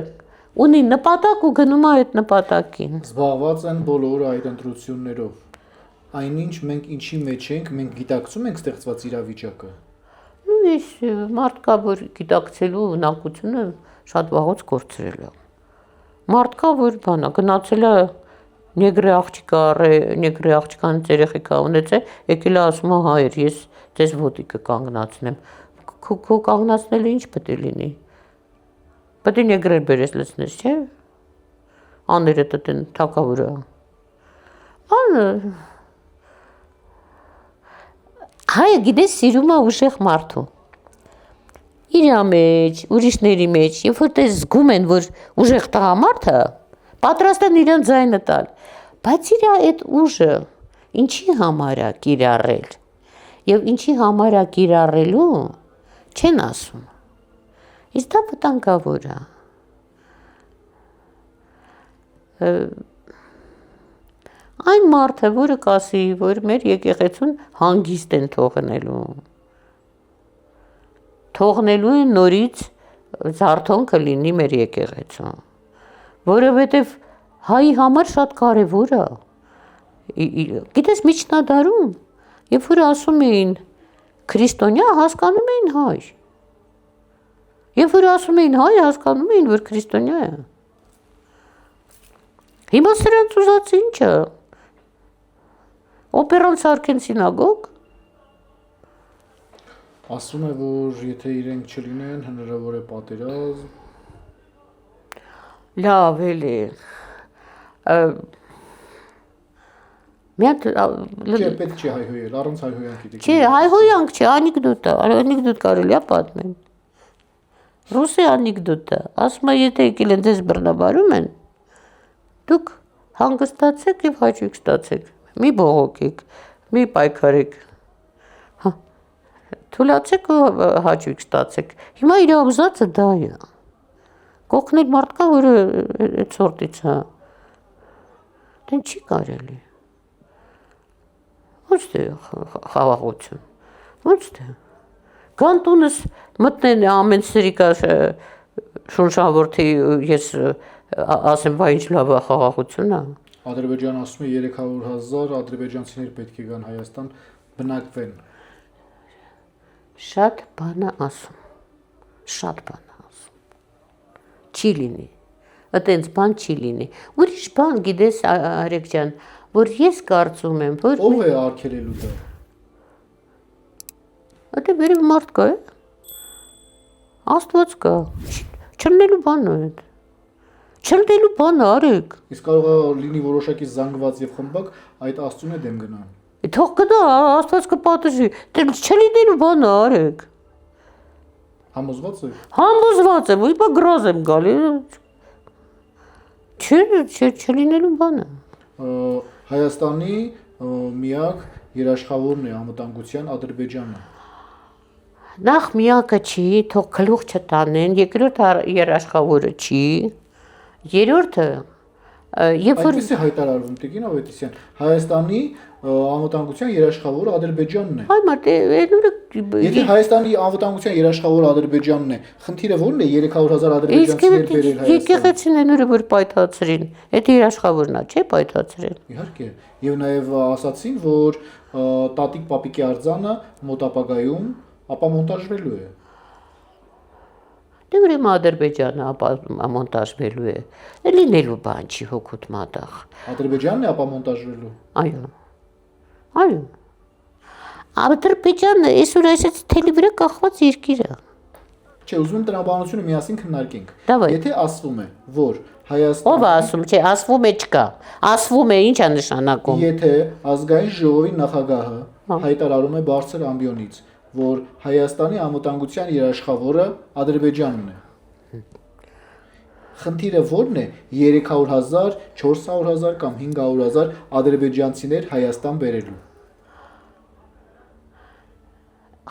ունի նպատակ ու գնում է այդ նպատակին։ Զբաղված են բոլորը այդ ընտրություններով։ Այնինչ մենք ինչի մեջ ենք, մենք գիտակցում ենք ստեղծված իրավիճակը։ Ու ես մարդկա որ գիտակցելու ունակությունը շատ վաղուց կորցրել է։ Մարդկա որ բանա գնացել է նեգրի աղջկան երեխեքա ունեցել, եկել է ասում է հայր, ես ձեզ ոտիկը կանգնացնեմ։ Քո կանգնացնելը ինչ պետք է լինի։ Պետք է նեգրեր բերես լցնես, չէ՞։ Աները դեն թակավորը։ Հայը գիտես սիրում է ուժեղ մարդու։ Իրա մեջ, ուրիշների մեջ, երբ որ դες զգում են, որ ուժեղ տղամարդը, պատրաստ են իրեն ձայնը տալ, բայց իր այդ ուժը ինչի համար է կիրառել, եւ ինչի համար է կիրառելու, չեն ասում։ Իսկ դա վտանգավոր է։ Այն մարդը, որը կասի, որ մեր եկեղեցուն հանգիստ են թողնելու են նորից զարթոնքը լինի մեր եկեղեցում, որովհետև հայի համար շատ կարևոր է։ Գիտես միջնադարում, երբ որ ասում էին քրիստոնյա, հասկանում էին հայ։ Երբ որ ասում էին հայ, հասկանում էին, որ քրիստոնյա է։ Հիմա սրանց ուզած ինչ է։ Օպերան սարքեն սինագոգ։ Ասում է, որ եթե իրենք չլինեն, հնարավոր է պատերազմ։ Լավ էլի։ Մի հատ Չէ, պետք չի հայհոյել, առանց հայհոյանքի դեպի։ Չէ, հայհոյանք չէ, անեկդոտ կարելի է պատմել։ Ռուսի անեկդոտ է, ասում է, եթե եկել են ձեզ բռնաբարում են, դուք հանգստացեք եւ հաճույք ստացեք։ Մի բողոքեք, մի պայքարեք։ Թուլացեք ու հաճույք ստացեք։ Հիմա իր ուզածը դա է։ Կողքնել մարդկա, որը այդ սորտից է։ Դեն չի կարելի։ Ոչ թե խաղաղություն։ Ոչ թե։ Կանտունս մտնեն ամեն սրիկա շունշավորթի ես ասեմ, բա ինչ լավ է խաղաղություն է։ Ադրբեջանը ասում է 300,000 ադրբեջանցիներ պետք է գան Հայաստան բնակվեն։ Շատ բան է ասում։ Շատ բան է ասում։ Չի լինի։ Այդտենց բան չի լինի։ Ուրիշ բան գիտես Արեգ ջան, որ ես կարծում եմ, որ Ո՞վ է արգելելու դա։ Այդտեղ վերև մարդ կա է։ Աստված կա։ Չլնելու բան է այդ։ Չլնելու բան է Արեգ։ Իսկ կարող է լինի որոշակի զանգված եւ խմբակ այդ աստծուն է դեմ գնան։ Թող գնա, Աստված կպատժի։ Դե չլինելու բան է Արեգ։ Համոզված եք։ Համոզված եմ, իբա գրոզ եմ գալի։ Չլինելու բան է։ Հայաստանի միակ երաշխավորն է անվտանգության Ադրբեջանը։ Նախ միակը չի, թող գլուխ չտանեն, երկրորդ երաշխավորը չի, երրորդը երբ որ Այդպես է հայտարարվում Տիկին Ավետիսյան, Հայաստանի անվտանգության երաշխավորը Ադրբեջանն է։ Այ մարդ, այլուրը Եթե Հայաստանի անվտանգության երաշխավորը Ադրբեջանն է, խնդիրը ո՞րն է 300,000 ադրբեջանցիներ բերել Հայաստան։ Եկեղեցին այնուրը որ պայթացրին, այդ երաշխավորն է, չէ՞ պայթացրել։ Իհարկե, եւ նաեւ ասացին, որ տատիկ պապիկի արձանը մոտ ապագայում ապա մոնտաժվելու է։ Դե ուրեմն Ադրբեջանը ապա մոնտաժվելու է։ Լինելու բան չի հոգուտ մատաղ։ Ադրբեջանն է ապա մոնտաժվելու։ Այո։ Այո։ Ադրբեջանը այսօր այսպես թելի վրա կախված երկիր է։ Չէ, ուզում եմ տրամաբանությունը միասին քննարկենք։ Դավայ։ Եթե ասվում է, որ Հայաստանը Ով է ասում, չէ, ասվում է չկա։ Ասվում է ի՞նչ է նշանակում։ Եթե ազգային ժողովի նախագահը հայտարարում է բարձր ամբիոնից, որ Հայաստանի անվտանգության երաշխավորը Ադրբեջանն է։ Խնդիրը ո՞րն է 300,000, 400,000 կամ 500,000 ադրբեջանցիներ Հայաստան բերելու։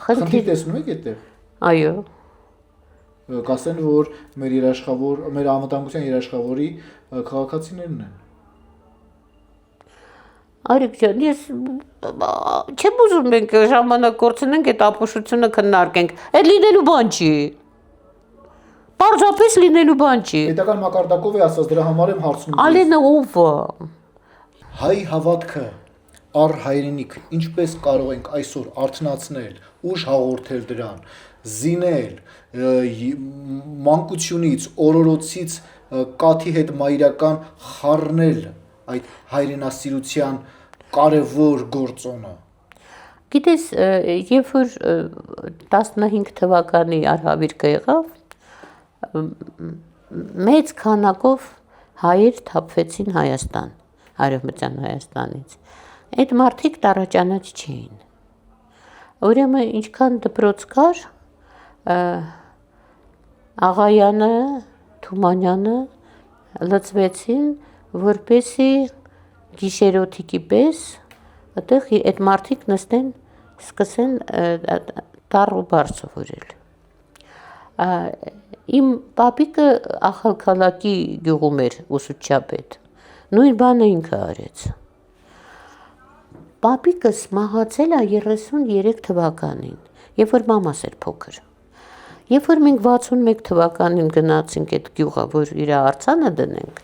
Խնդիր տեսնում եք այդտեղ։ Այո։ Կասեն, որ մեր անվտանգության երաշխավորի քաղաքացիներն են։ Արեգ ջան, ես չեմ ուզում մենք ժամանակ կորցնենք այդ ապուշությունը քննարկենք։ Այդ լինելու բան չի։ Պարզապես լինելու բան չի։ Պետական մակարդակով է ասած դրա համար եմ հարցնում։ Ալենը ով է։ Հայ հավատքը առ հայրենիք ինչպես կարող ենք այսօր արթնացնել, ուժ հաղորդել դրան, զինել մանկությունից, օրորոցից կաթի հետ մայրական խառնել այդ հայրենասիրության կարևոր գործոնը։ Գիտես, երբ որ 15 թվականի արհավիրքը եղավ, մեծ քանակով հայեր թափվեցին Հայաստան, Արևմտյան Հայաստանից։ Այդ մարդիկ տառաճանաչ չէին։ Ուրեմն ինչքան դպրոց կար, Աղայանը, Թումանյանը լծվեցին, որպեսի գիշերօթիկի պես այդտեղ այդ մարդիկ նստեն, սկսեն տառ ու բար սովորել։ Իմ պապիկը Ախալքալակի գյուղում էր ուսուցչապետ, նույն բանը ինքը արեց։ Պապիկս մահացել է 33 թվականին, երբ որ մամաս էր փոքր։ Երբ որ մենք 61 թվականին գնացինք այդ գյուղը, որ իր արձանը դնենք,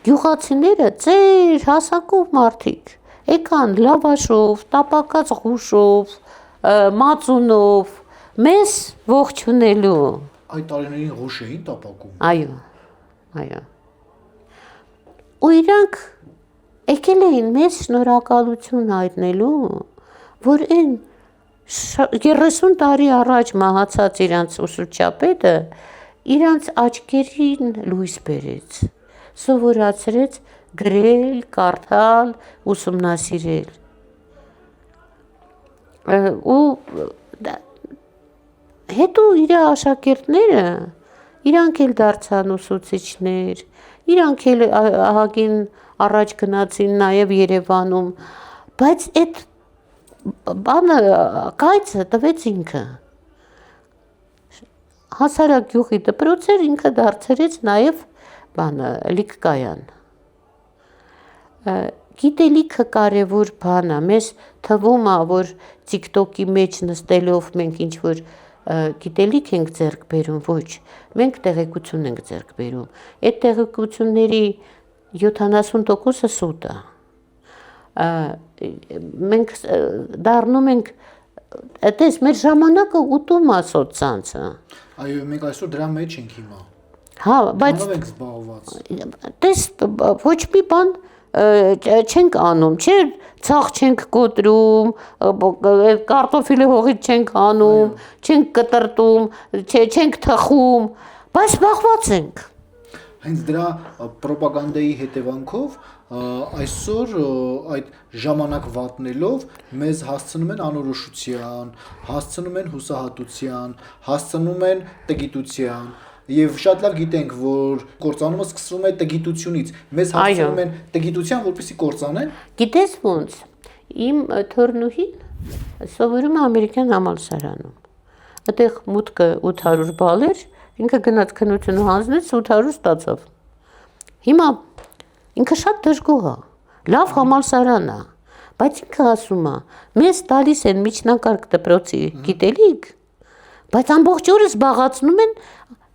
գյուղացիները ծեր հասակով մարդիկ եկան լավաշով, տապակած ղուշով, մածունով, մեզ ողջունելու։ Այդ տարիներին ղուշ էին տապակում։ Այո։ Ու իրանք եկել էին մեզ շնորհակալություն հայտնելու, որ այն 30 տարի առաջ մահացած իրանց ուսուցչապետը իրանց աչքերին լույս բերեց, սովորացրեց գրել, կարդալ, ուսումնասիրել։ Ու հետո իր աշակերտները իրանք էլ դարձան ուսուցիչներ, իրանք էլ ահագին առաջ գնացին նաև Երևանում, բայց այդ բանը կայծը տվեց ինքը։ Հասարակ գյուղի դպրոց էր, ինքը դարձրեց նաև բանը լիքկայան։ Գիտելիքը կարևոր բան է, մեզ թվում է, որ TikTok-ի մեջ նստելով մենք ինչ-որ գիտելիք ենք ձեռք բերում, ոչ, մենք տեղեկություն ենք ձեռք բերում։ Այդ տեղեկությունների 70%-ը սուտ է։ Մենք դառնում ենք, այդպես մեր ժամանակը ուտում է սոցցանցը։ Այո, մենք այսօր դրա մեջ ենք հիմա։ Հա, բայց Դրանով ենք զբաղված։ Տես ոչ մի բան չենք անում, չէ, ցախ չենք կոտրում, կարտոֆիլը հողից չենք անում, չենք կտրտում, չենք թխում, բայց զբաղված ենք։ Հենց դրա պրոպագանդայի հետևանքով այսօր այդ ժամանակ վատնելով մեզ հասցնում են անորոշության, հասցնում են հուսահատության, հասցնում են տգիտության եւ շատ լավ գիտենք, որ կործանումը սկսվում է տգիտությունից։ Մեզ հասցնում են տգիտության, որպեսզի կործանեն։ Գիտես ոնց։ Իմ թորնուհին սովորում է ամերիկյան համալսարանում։ Այդտեղ մուտքը 800 բալ էր, ինքը գնաց քննությունը հանձնեց, 800 ստացավ։ Հիմա ինքը շատ դժգոհ է, լավ համալսարան է, բայց ինքը ասում է, մեզ տալիս են միջնակարգ դպրոցի գիտելիք, բայց ամբողջ օրը զբաղացնում են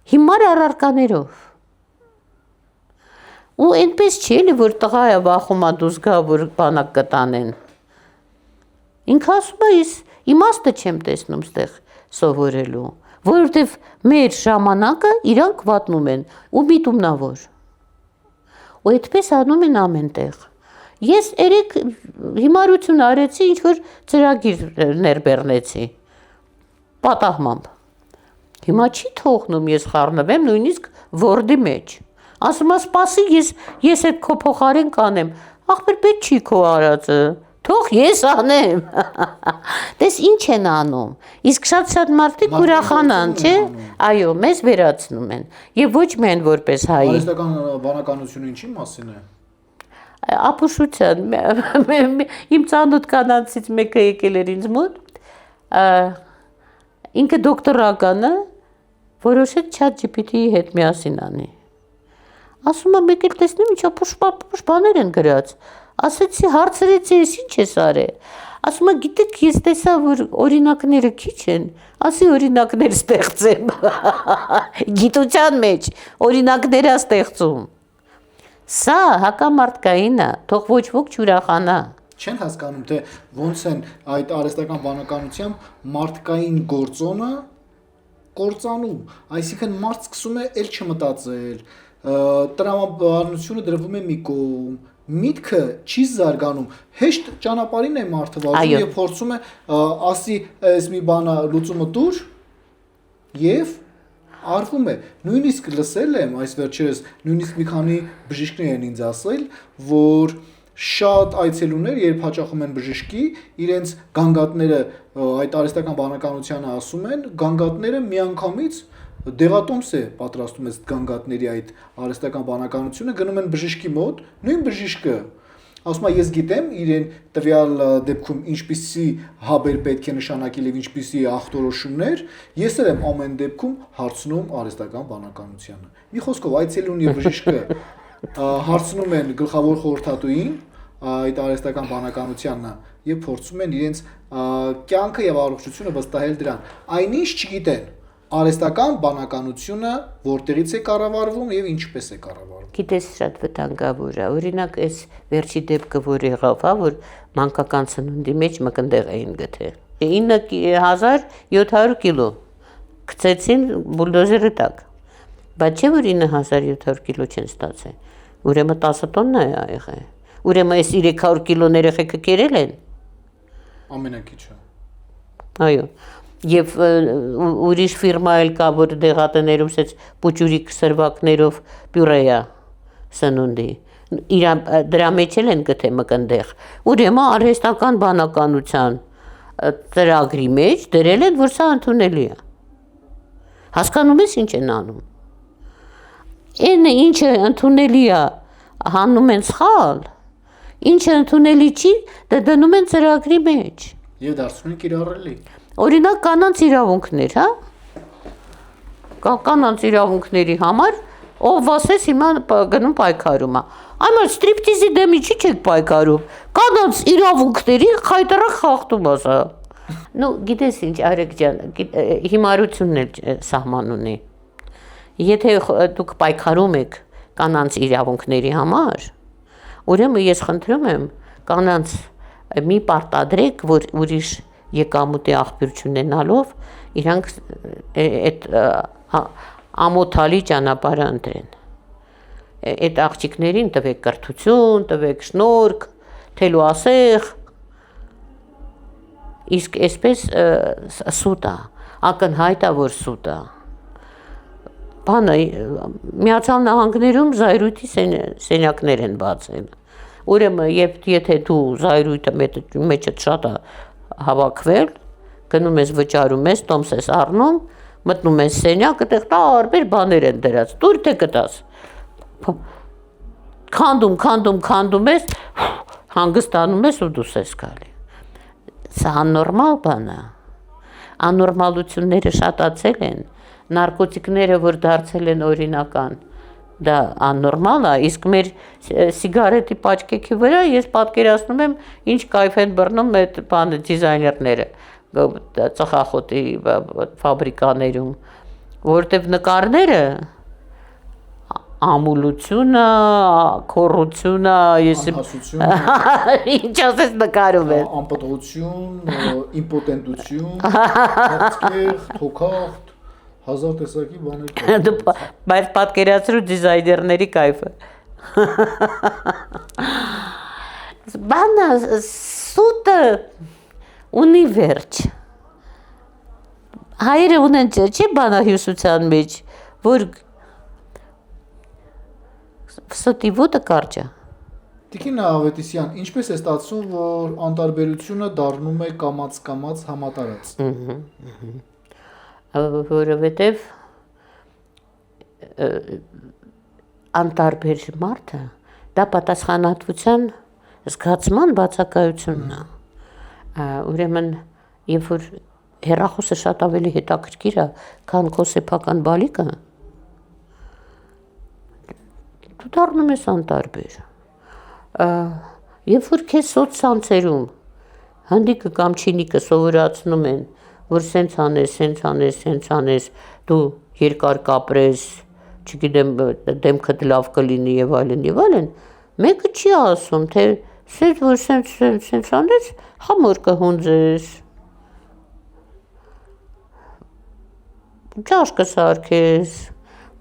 հիմար առարկաներով։ Ու այնպես չի էլի, որ տղա է վախում է դուրս գա, որ բանակ կտանեն։ Ինքը ասում է, ես իմաստը չեմ տեսնում ստեղ սովորելու, որովհետև մեր ժամանակը իրանք վատնում են ու միտումնավոր։ Ու այդպես անում են ամեն տեղ։ Ես երեք հիմարություն արեցի, ինչ-որ ծրագիր ներբեռնեցի, պատահմամբ։ Հիմա չի թողնում ես խառնվեմ նույնիսկ Word-ի մեջ։ Ասում է, սպասի, ես այդ քո փոխարեն կանեմ։ Ախպեր պետք չի քո արածը։ Թող ես անեմ։ Տես ինչ են անում։ Իսկ շատ մարդիկ ուրախանան, չէ՞։ Այո, մեզ վերացնում են։ Եվ ոչ միայն որպես հայ։ Արհեստական բանականությունը ինչի մասին է։ Ապուշության։ Իմ ծանոթ կանանցից մեկը եկել էր ինձ մոտ։ Ինքը դոկտորականը որոշեց ChatGPT-ի հետ միասին անի։ Ասում եմ, եկել տեսնեմ ինչա բաներ են գրած։ Ասեցի, հարցրեցի, ես ինչ ես արել։ ասում է գիտեք ես տեսա որ օրինակները քիչ են ասի օրինակներ ստեղծեմ գիտության մեջ օրինակներ է ստեղծում սա հակամարտկային է թող ոչ ոք չուրախանա Չեն հասկանում թե ոնց են այդ արհեստական բանականությամբ մարդկային գործոնը կործանում այսինքն մարդ սկսում է ել չմտածել տրամաբանությունը դրվում է մի կողմ միտքը չի զարգանում հեշտ ճանապարհին է մարդը վազում եւ փորձում է ասի այս մի բանը լուծումը դուր եւ արվում է նույնիսկ լսել եմ այս վերջերս նույնիսկ մի քանի բժիշկներ են ինձ ասել որ շատ այցելուներ երբ հաճախում են բժշկի իրենց գանգատները այդ արհեստական բանականությանը ասում են գանգատները միանգամից դեղատոմս է պատրաստում այս գանգատների այդ արհեստական բանականությունը գնում են բժշկի մոտ նույն բժիշկը ասում է ես գիտեմ իրեն տվյալ դեպքում ինչպիսի հաբեր պետք է նշանակել եւ ինչպիսի ախտորոշումներ ես էլ եմ ամեն դեպքում հարցնում արհեստական բանականությանը մի խոսքով այցելուն եւ բժիշկը հարցնում են գլխավոր խորհրդատուին այդ արհեստական բանականությանը եւ փորձում են իրենց կյանքը եւ առողջությունը վստահել դրան այնինչ չգիտեն արհեստական բանականությունը որտեղից է կառավարվում եւ ինչպես է կառավարվում Գիտես շատ վտանգավոր է օրինակ այս վերջի դեպքը որ եղավ հա որ մանկական ծնունդի մեջ մկնդեղ էին գտել 9700 կիլո գցեցին բուլդոզերի տակ բայց չէ որ 9700 կիլո չեն ստացել ուրեմն 10 տոննա է եղել ուրեմն այս 300 կիլոն երեխեքը կերել են ամենակիչը այո Եվ ուրիշ ֆիրմա էլ կա, որ դեղատներում սեց պուճուրիկ սրվակներով պյուրեյա սնունդի, դրա մեջ էլ են գթե մկնդեղ, ուրեմն արհեստական բանականության ծրագրի մեջ դրել են, որ սա ընդունելի է, հասկանում ես ինչ են անում, են ինչը ընդունելի է, հանում են սխալ, ինչը ընդունելի չի, դնում են ծրագրի մեջ Եվ դարձնում են կիրառելի Օրինակ կանանց իրավունքներ, հա? Կանանց իրավունքների համար ով ասես հիմա գնում պայքարում է։ Այմալ ստրիպտիզի դեմի չի չեք պայքարում։ Կանանց իրավունքների խայտարակ խախտում ասա։ Ну, գիտես ինչ, Արեգ ջան, հիմարությունն էլ սահման ունի։ Եթե դուք պայքարում եք կանանց իրավունքների համար, ուրեմն ես խնդրում եմ կանանց մի պարտադրեք, որ ուրիշ եկամուտի աղբյուր չունենալով իրանք այդ ամոթալի ճանապարհը ընտրեն այդ աղջիկներին տվեք կրթություն, տվեք շնորհք, թելուասեղ իսկ այսպես սուտ է, ակնհայտ է որ սուտ է բանը Միացյալ Նահանգներում զայրույթի սենյակներ են բացել ուրեմն եթե դու զայրույթը մեջդ շատ է հավաքվել, գնում ես վճարում ես, տոմս ես առնում, մտնում ես սենյակ, այդտեղ տարբեր բաներ են դրած, դուր թե կտաս, քանդում ես, հանգստանում ես ու դուս ես գալի, սա աննորմալ բան է, աննորմալությունները շատացել են, նարկոտիկները, որ դարձել են օրինական, դա աննորմալ է, իսկ մեր սիգարետի պաճկեքի վրա ես պատկերացնում եմ ինչ կայֆ են բռնում այդ բանը դիզայներները ծխախոտի ֆաբրիկաներում, որտեվ նկարները ամուլությունը, քոռուպցիոնը, ինչ ասես նկարում ես, անպտղություն, իմպոտենտություն, հացքեր, թոքախտ Հազար տեսակի բաներ Բայց պատկերացրու դիզայներների կայֆը Բանը սուտը ունի վերջ Հայերը ունեն չի բանահյուսության մեջ որ սուտի ոտը կարճ է Տիկին Ավետիսյան, ինչպես է ստացվում, որ անտարբերությունը դառնում է կամաց համատարած որովհետև անտարբեր մարդը դա պատասխանատվության զգացման բացակայությունն է ուրեմն երբ որ հեռախոսը շատ ավելի հետաքրքիր է քան քո սեփական բալիկը դու դառնում ես անտարբեր երբ որ քեզ սոցցանցերում հնդիկը կամ չինիկը սովորացնում են, որ սենց անես, դու երկար կապրես, չգիտեմ, դեմքդ լավ կլինի եւ այլն, մեկը չի ասում, թե սենց որ սենց անես, համոր կհունձես, ճաշ կսարքես,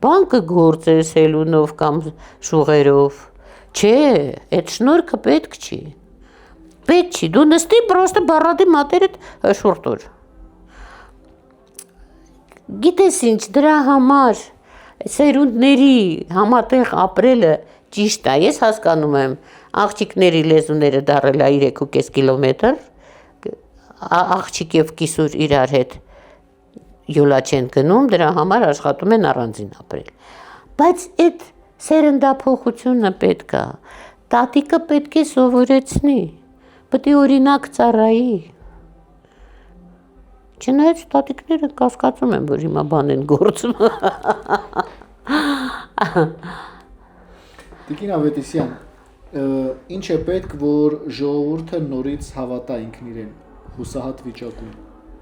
բան կգործես ելունով կամ շուղերով, չէ, այդ շնորհքը պետք չի, դու նստի պրոստը բառադի մատերդ շուրտոր, գիտես ինչ, դրա համար սերունդների համատեղ ապրելը ճիշտ է, ես հասկանում եմ, աղջիկների լեզուները դարել է 3.5 կիլոմետր, աղջիկ եւ կիսուր իրար հետ յուլա չեն գնում, դրա համար աշխատում են առանձին ապրել, բայց այդ սերնդափոխությունը պետք է, տատիկը պետք է սովորեցնի, պետք է օրինակ ծառայի, չնայած տատիկները կասկածում են, որ հիմա բան են գործում, Տիկին Ավետիսյան, ինչ է պետք, որ ժողովուրդը նորից հավատա ինքն իրեն հուսահատ վիճակում։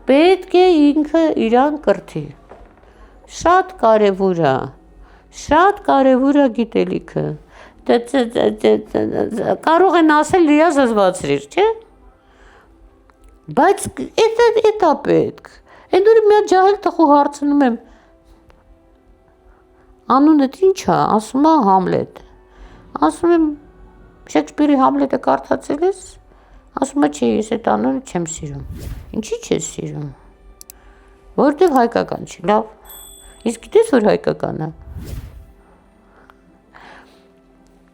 Պետք է ինքը իրան կրթի, շատ կարևոր է գիտելիքը, կարող են ասել լիա զզվացրիր, չէ, բայց էտա պետք, են դուրի միա ջահել տխու հարցնում եմ, անունդ ինչ է, ասում է Համլետ, ասում եմ Շեքսպիրի Համլետը կարդացել ես, ասում է չէ, ես այդ անունը չեմ սիրում, ինչի չես սիրում, որտև հայկական չի, լավ, իսկ գիտես որ հայկական է,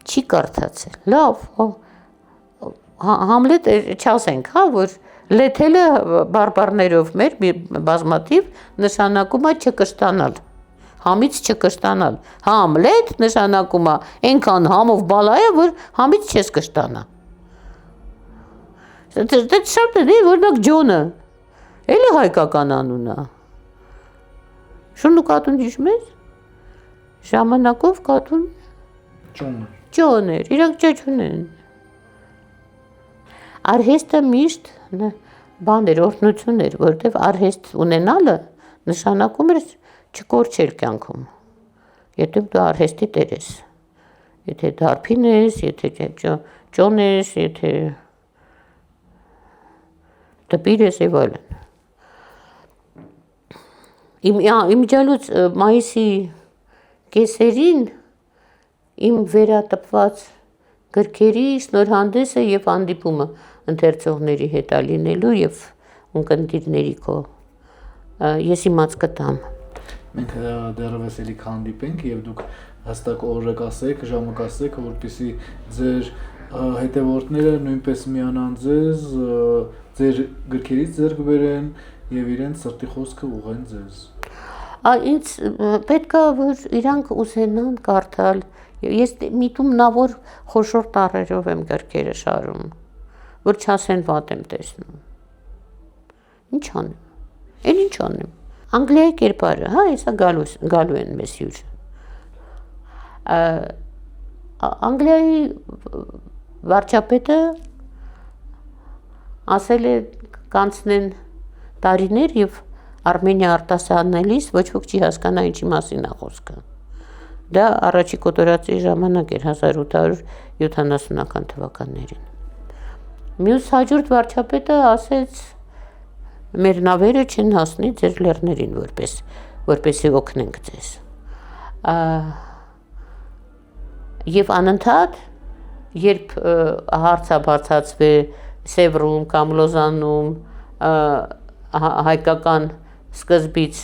չի կարդացել, լավ, Համլետ չասենք, որ լեթելը բարբարներով մեր բազմաթիվ նշանակում է չկշտանալ, համից չկշտանալ, Համլետ նշանակում է ենքան համով բալա է, որ համից չես կշտանա, շատ է, որնակ Ջոնը, էլի հայկական անուն է, շուն ու կատուն հիշում ես, ժամանակով կատուն Ջոն էր, իրանք ճաճուն են, արհեստը միշտ բան էր, օրհնություն էր, որտև արհեստ ունենալը նշանակում էր չկորչել կյանքում, եթե դու արհեստի տեր ես, եթե դարբին ես, եթե ճոն ես, եթե դպիր ես և այլն, իմ ջալուց մայիսի կեսերին իմ վերատպված գրքերի շնորհանդեսը և հանդիպումը ընթերցողների հետ լինելու և ունկնդիրների քո ես իմաց կտամ։ Մենք դեռևս էլի կհանդիպենք և դուք հստակ օրը կասեք, ժամը կասեք, որպեսզի ձեր հետևորդները նույնպես միանան ձեզ, ձեր գրքերից ձեռք բերեն և իրենց սրտի խոսքը ուղղեն ձեզ։ Ինձ պետք է, որ իրանք ուզենան կարդալ, ես միտում նա որ խոշոր տառերով եմ գրքերը շարում, որ չասեն վատ եմ տեսնում, ինչ անեմ, էլ ինչ անեմ, Անգլիայի կերպարը, հեսա գալու են մեզ հյուր, Անգլիայի վարչապետը ասել է կանցնեն տարիներ և Արմենիա արտասանելիս ոչ ոք չի հասկանա ինչի մասին է խոսքը, դա առաջի կոտորածի ժամանակ էր 1870-ական թվականներին, մյուս հաջորդ վարչապետը ասեց մեր նավերը չեն հասնի ձեր լեռներին որպեսզի օգնենք ձեզ, և անընդհատ, երբ հարց է բարձրացվի Սևրում կամ Լոզանում հայկական սկզբից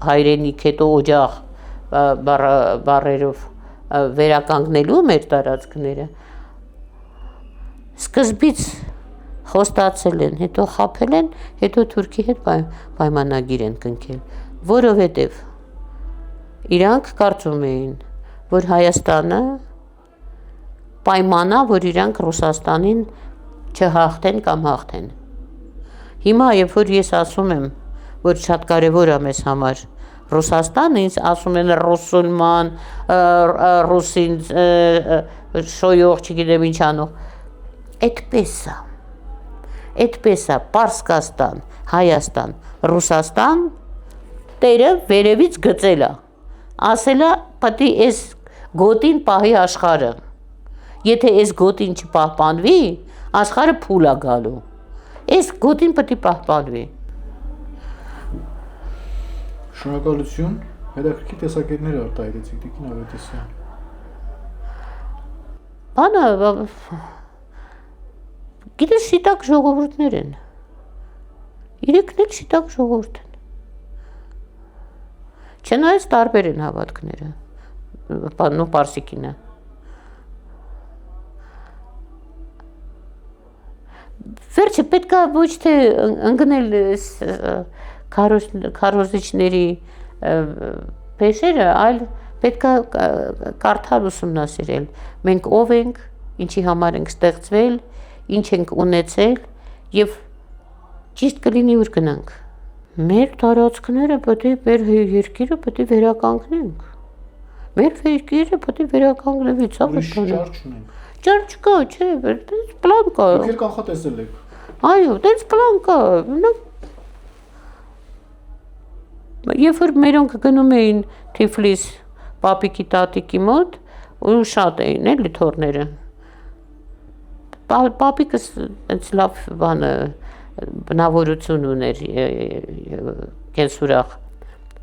հայրենիք հետո օջախ բառերով վերականգնելու մեր տարածքները, սկզբից խոստացել են, հետո խաբել են, հետո Թուրքի հետ պայմանագիր են կնքել, որովհետև իրանք կարծում էին, որ Հայաստանը պայմանա, որ իրանք Ռուսաստանին չհաղթեն կամ հաղթեն։ Հիմա, երբ որ ես ասում եմ, որ շատ կարևոր է մեզ համար Ռուսաստանը, ինձ ասում են ռուսուլման, ռուսին շոյող, չգիտեմ ինչ անող, այդպես է։ Այդպես է Պարսկաստան, Հայաստան, Ռուսաստան տերը վերևից գծել է, ասել է պետք է այս գոտին պահի աշխարհը, եթե այս գոտին չպահպանվի, աշխարհը փուլ է գալու, այս գոտին պետք է պահպանվի։ Շնորհակալություն, հետաքրքիր տեսակետներ արտահայտեցիք, Տիկին Ավետիսյան։ Բանը, գիտես շիտակ ժողովուրդներ են, իրեքն էլ շիտակ ժողովուրդ են, չնայած տարբեր են հավատքները, նո պարսիկինը։ Վերջը պետք է ոչ թե ընկնել քարոզիչների փեշերը, այլ պետք է կարդալ ուսումնասիրել։ Մենք ով ենք, ինչի համար ենք ստեղծվել, ինչ ենք ունեցել եւ ճիշտ կլինի ուր գնանք։ Մեր տարածքները պետք է մեր երկիրը պետք է վերականգնենք։ Մեր երկիրը պետք է վերականգնվի, ցավը ճար չունենք։ Ճար չկա, չէ, դες պլան կա։ Ովքեր կանխատեսել եք։ Այո, դες պլան կա։ Երբ որ մերոնք գնում էին Թիֆլիս պապիկի տատիկի մոտ, ու շատ էին էլի թորները։ Պապիկս այնց լավ բանը բնավորություն ուներ կենսուրախ։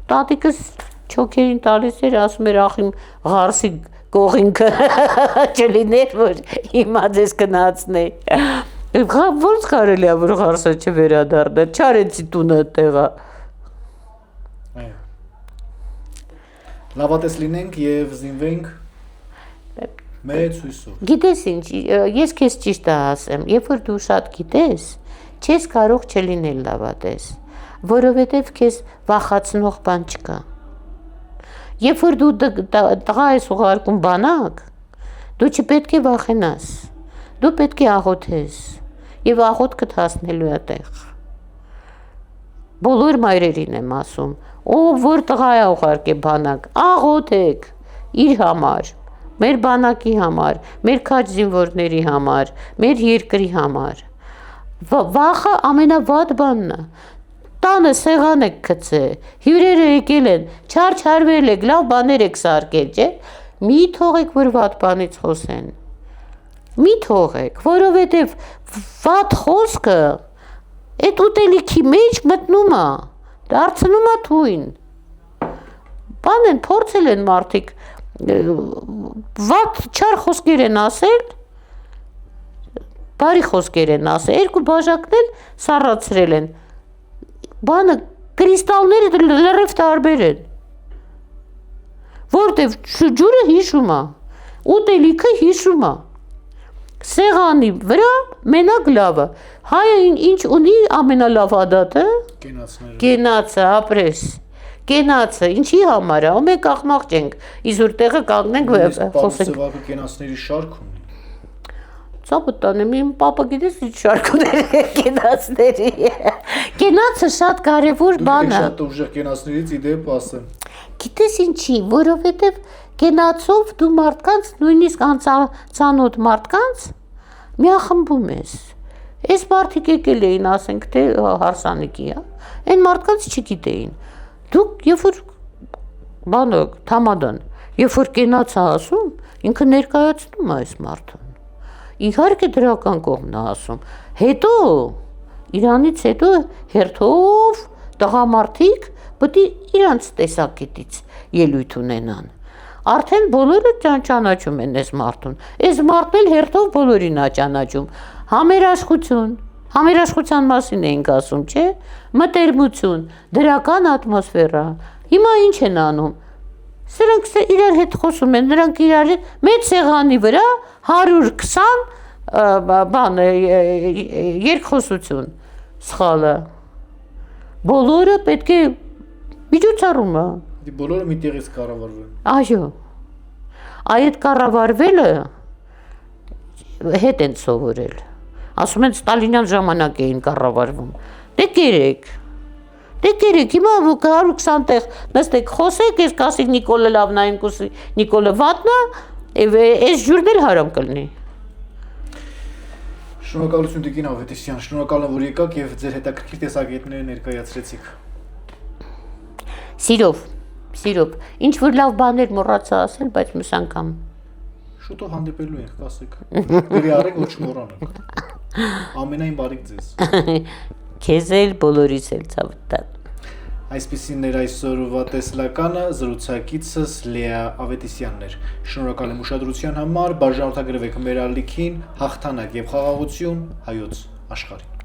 Տատիկս չոքերին տալիս էր, ասում էր ախ իմ ղարսի կողինքը չլիներ, որ հիմա ձեզ գնացնե։ Ոնց կարելի է որ ղարսը չվերադառնա, չարեցի տունը տեղա։ Լավատես լինենք եւ զինվենք մեծ հույսով։ Գիտես ինչ, ես քեզ ճիշտ ասեմ, երբ որ դու շատ գիտես, չես կարող չլինել լավատես, որովհետև քեզ վախացնող բան չկա։ Երբ որ դու տղա ես ուղարկում բանակ, դու չպետք է վախենաս, դու պետք է աղոթես եւ աղոթքդ հասնելու է տեղ։ Բոլոր մայրերին եմ ասում, ով որ տղա է ուղարկե բանակ, աղոթեք իր համար, մեր բանակի համար, մեր քաջ զինվորների համար, մեր երկրի համար։ Վախը ամենավատ բանն է։ Տանը սեղան եք գցե, հյուրերը եկել են, չարչարվել եք, լավ բաներ եք սարքել, չէ՞։ Մի թողեք, որ վատ բանից խոսեն։ Մի թողեք, որովհետև վատ խոսքը այդ ուտելիքի մեջ մտնում է, դարձնում է թույն։ Բան են փորձել են մարդիկ, վատ չար խոսքեր են ասել, բարի խոսքեր են ասել, երկու բաժակն էլ սառացրել են։ Բանը կրիստալները լրիվ տարբեր են, որտև ջուրը հիշում է, ուտելիքը հիշում է, սեղանի վրա մենակ լավը, հայը ինչ ունի ամենալավ ադատը, կենացը, ապրես, կենացը, ինչի համար է, ու մենք աղմաղ չենք, իզուր տեղը կանգնենք խոսենք։ Սևակը կենացների շարք ունի։ Ծապը տանեմ, իմ պապը գիտես ինչ շարքուներ կենացների, կենացը շատ կարևոր բան է։ Շատ ուժեղ կենացներից իդեպ ասեմ։ Գիտես ինչի, որովհետև կենացով դու մարդկանց, նույնիսկ անծանոթ մարդկանց միախմբում ես։ Այս մարդիկ եկել էին, ասենք, թե հարսանիքի, այն մարդկանց չգիտեին։ Դուք երբ որ բանը թամադան, երբ որ կենացը ասում, ինքը ներկայացնում է այս մարդուն։ Իհարկե դրական կողմն է ասում։ Հետո իրանից հետո հերթով տղամարդիկ պետք է իրանց տեսակետից ելույթ ունենան։ Արդեն բոլորը ճանաչում են այս մարդուն։ Այս մարդն էլ հերթով բոլորին է ճանաչում։ Համերաշխություն, համերաշխության մասին էինք ասում, չէ՞։ Մտերմություն, դրական ատմոսֆերա։ Հիմա ինչ են անում։ Սրանք իրար հետ խոսում են, նրանք իրար հետ մեծ սեղանի վրա 120 բան երկխոսություն սխալը։ Բոլորը պետք է միջոցառումը։ Բոլորը մի տեղից կառավարվեն։ Այո։ Այդ կառավարվելը հետ են սովորել։ Ասում են ստալինյան ժամանակ էին կառավարվում։ Դե կերեք, հիմա 120 տեղ նստեք խոսեք, ես կասիկ Նիկոլը լավն է, իմ կուսի Նիկոլը վատնա, այս ջուրն էլ հարամ կլինի։ Շնորհակալություն Տիկին Ավետիսյան, շնորհակալ եմ, որ եկաք եւ ձեր հետաքրքիր տեսակետները ներկայացրեցիք։ Սիրով, ինչ որ լավ բաներ մոռացա ասել, բայց մյուս անգամ Շուտով հանդիպելու ենք, կասեք։ Գրի արեք, որ չմոռանանք։ Ամենայն բարիք ձեզ։ քեզ էլ բոլորիս էլ ցավտան։ Այսպիսին էր այսօրվա տեսլականը, զրուցակիցս Լեա Ավետիսյանն էր։ Շնորհակալ եմ ուշադրության համար, բաժանորդագրվեք մեր ալիքին, հաղթանակ եւ խաղաղություն հայոց աշխարհին։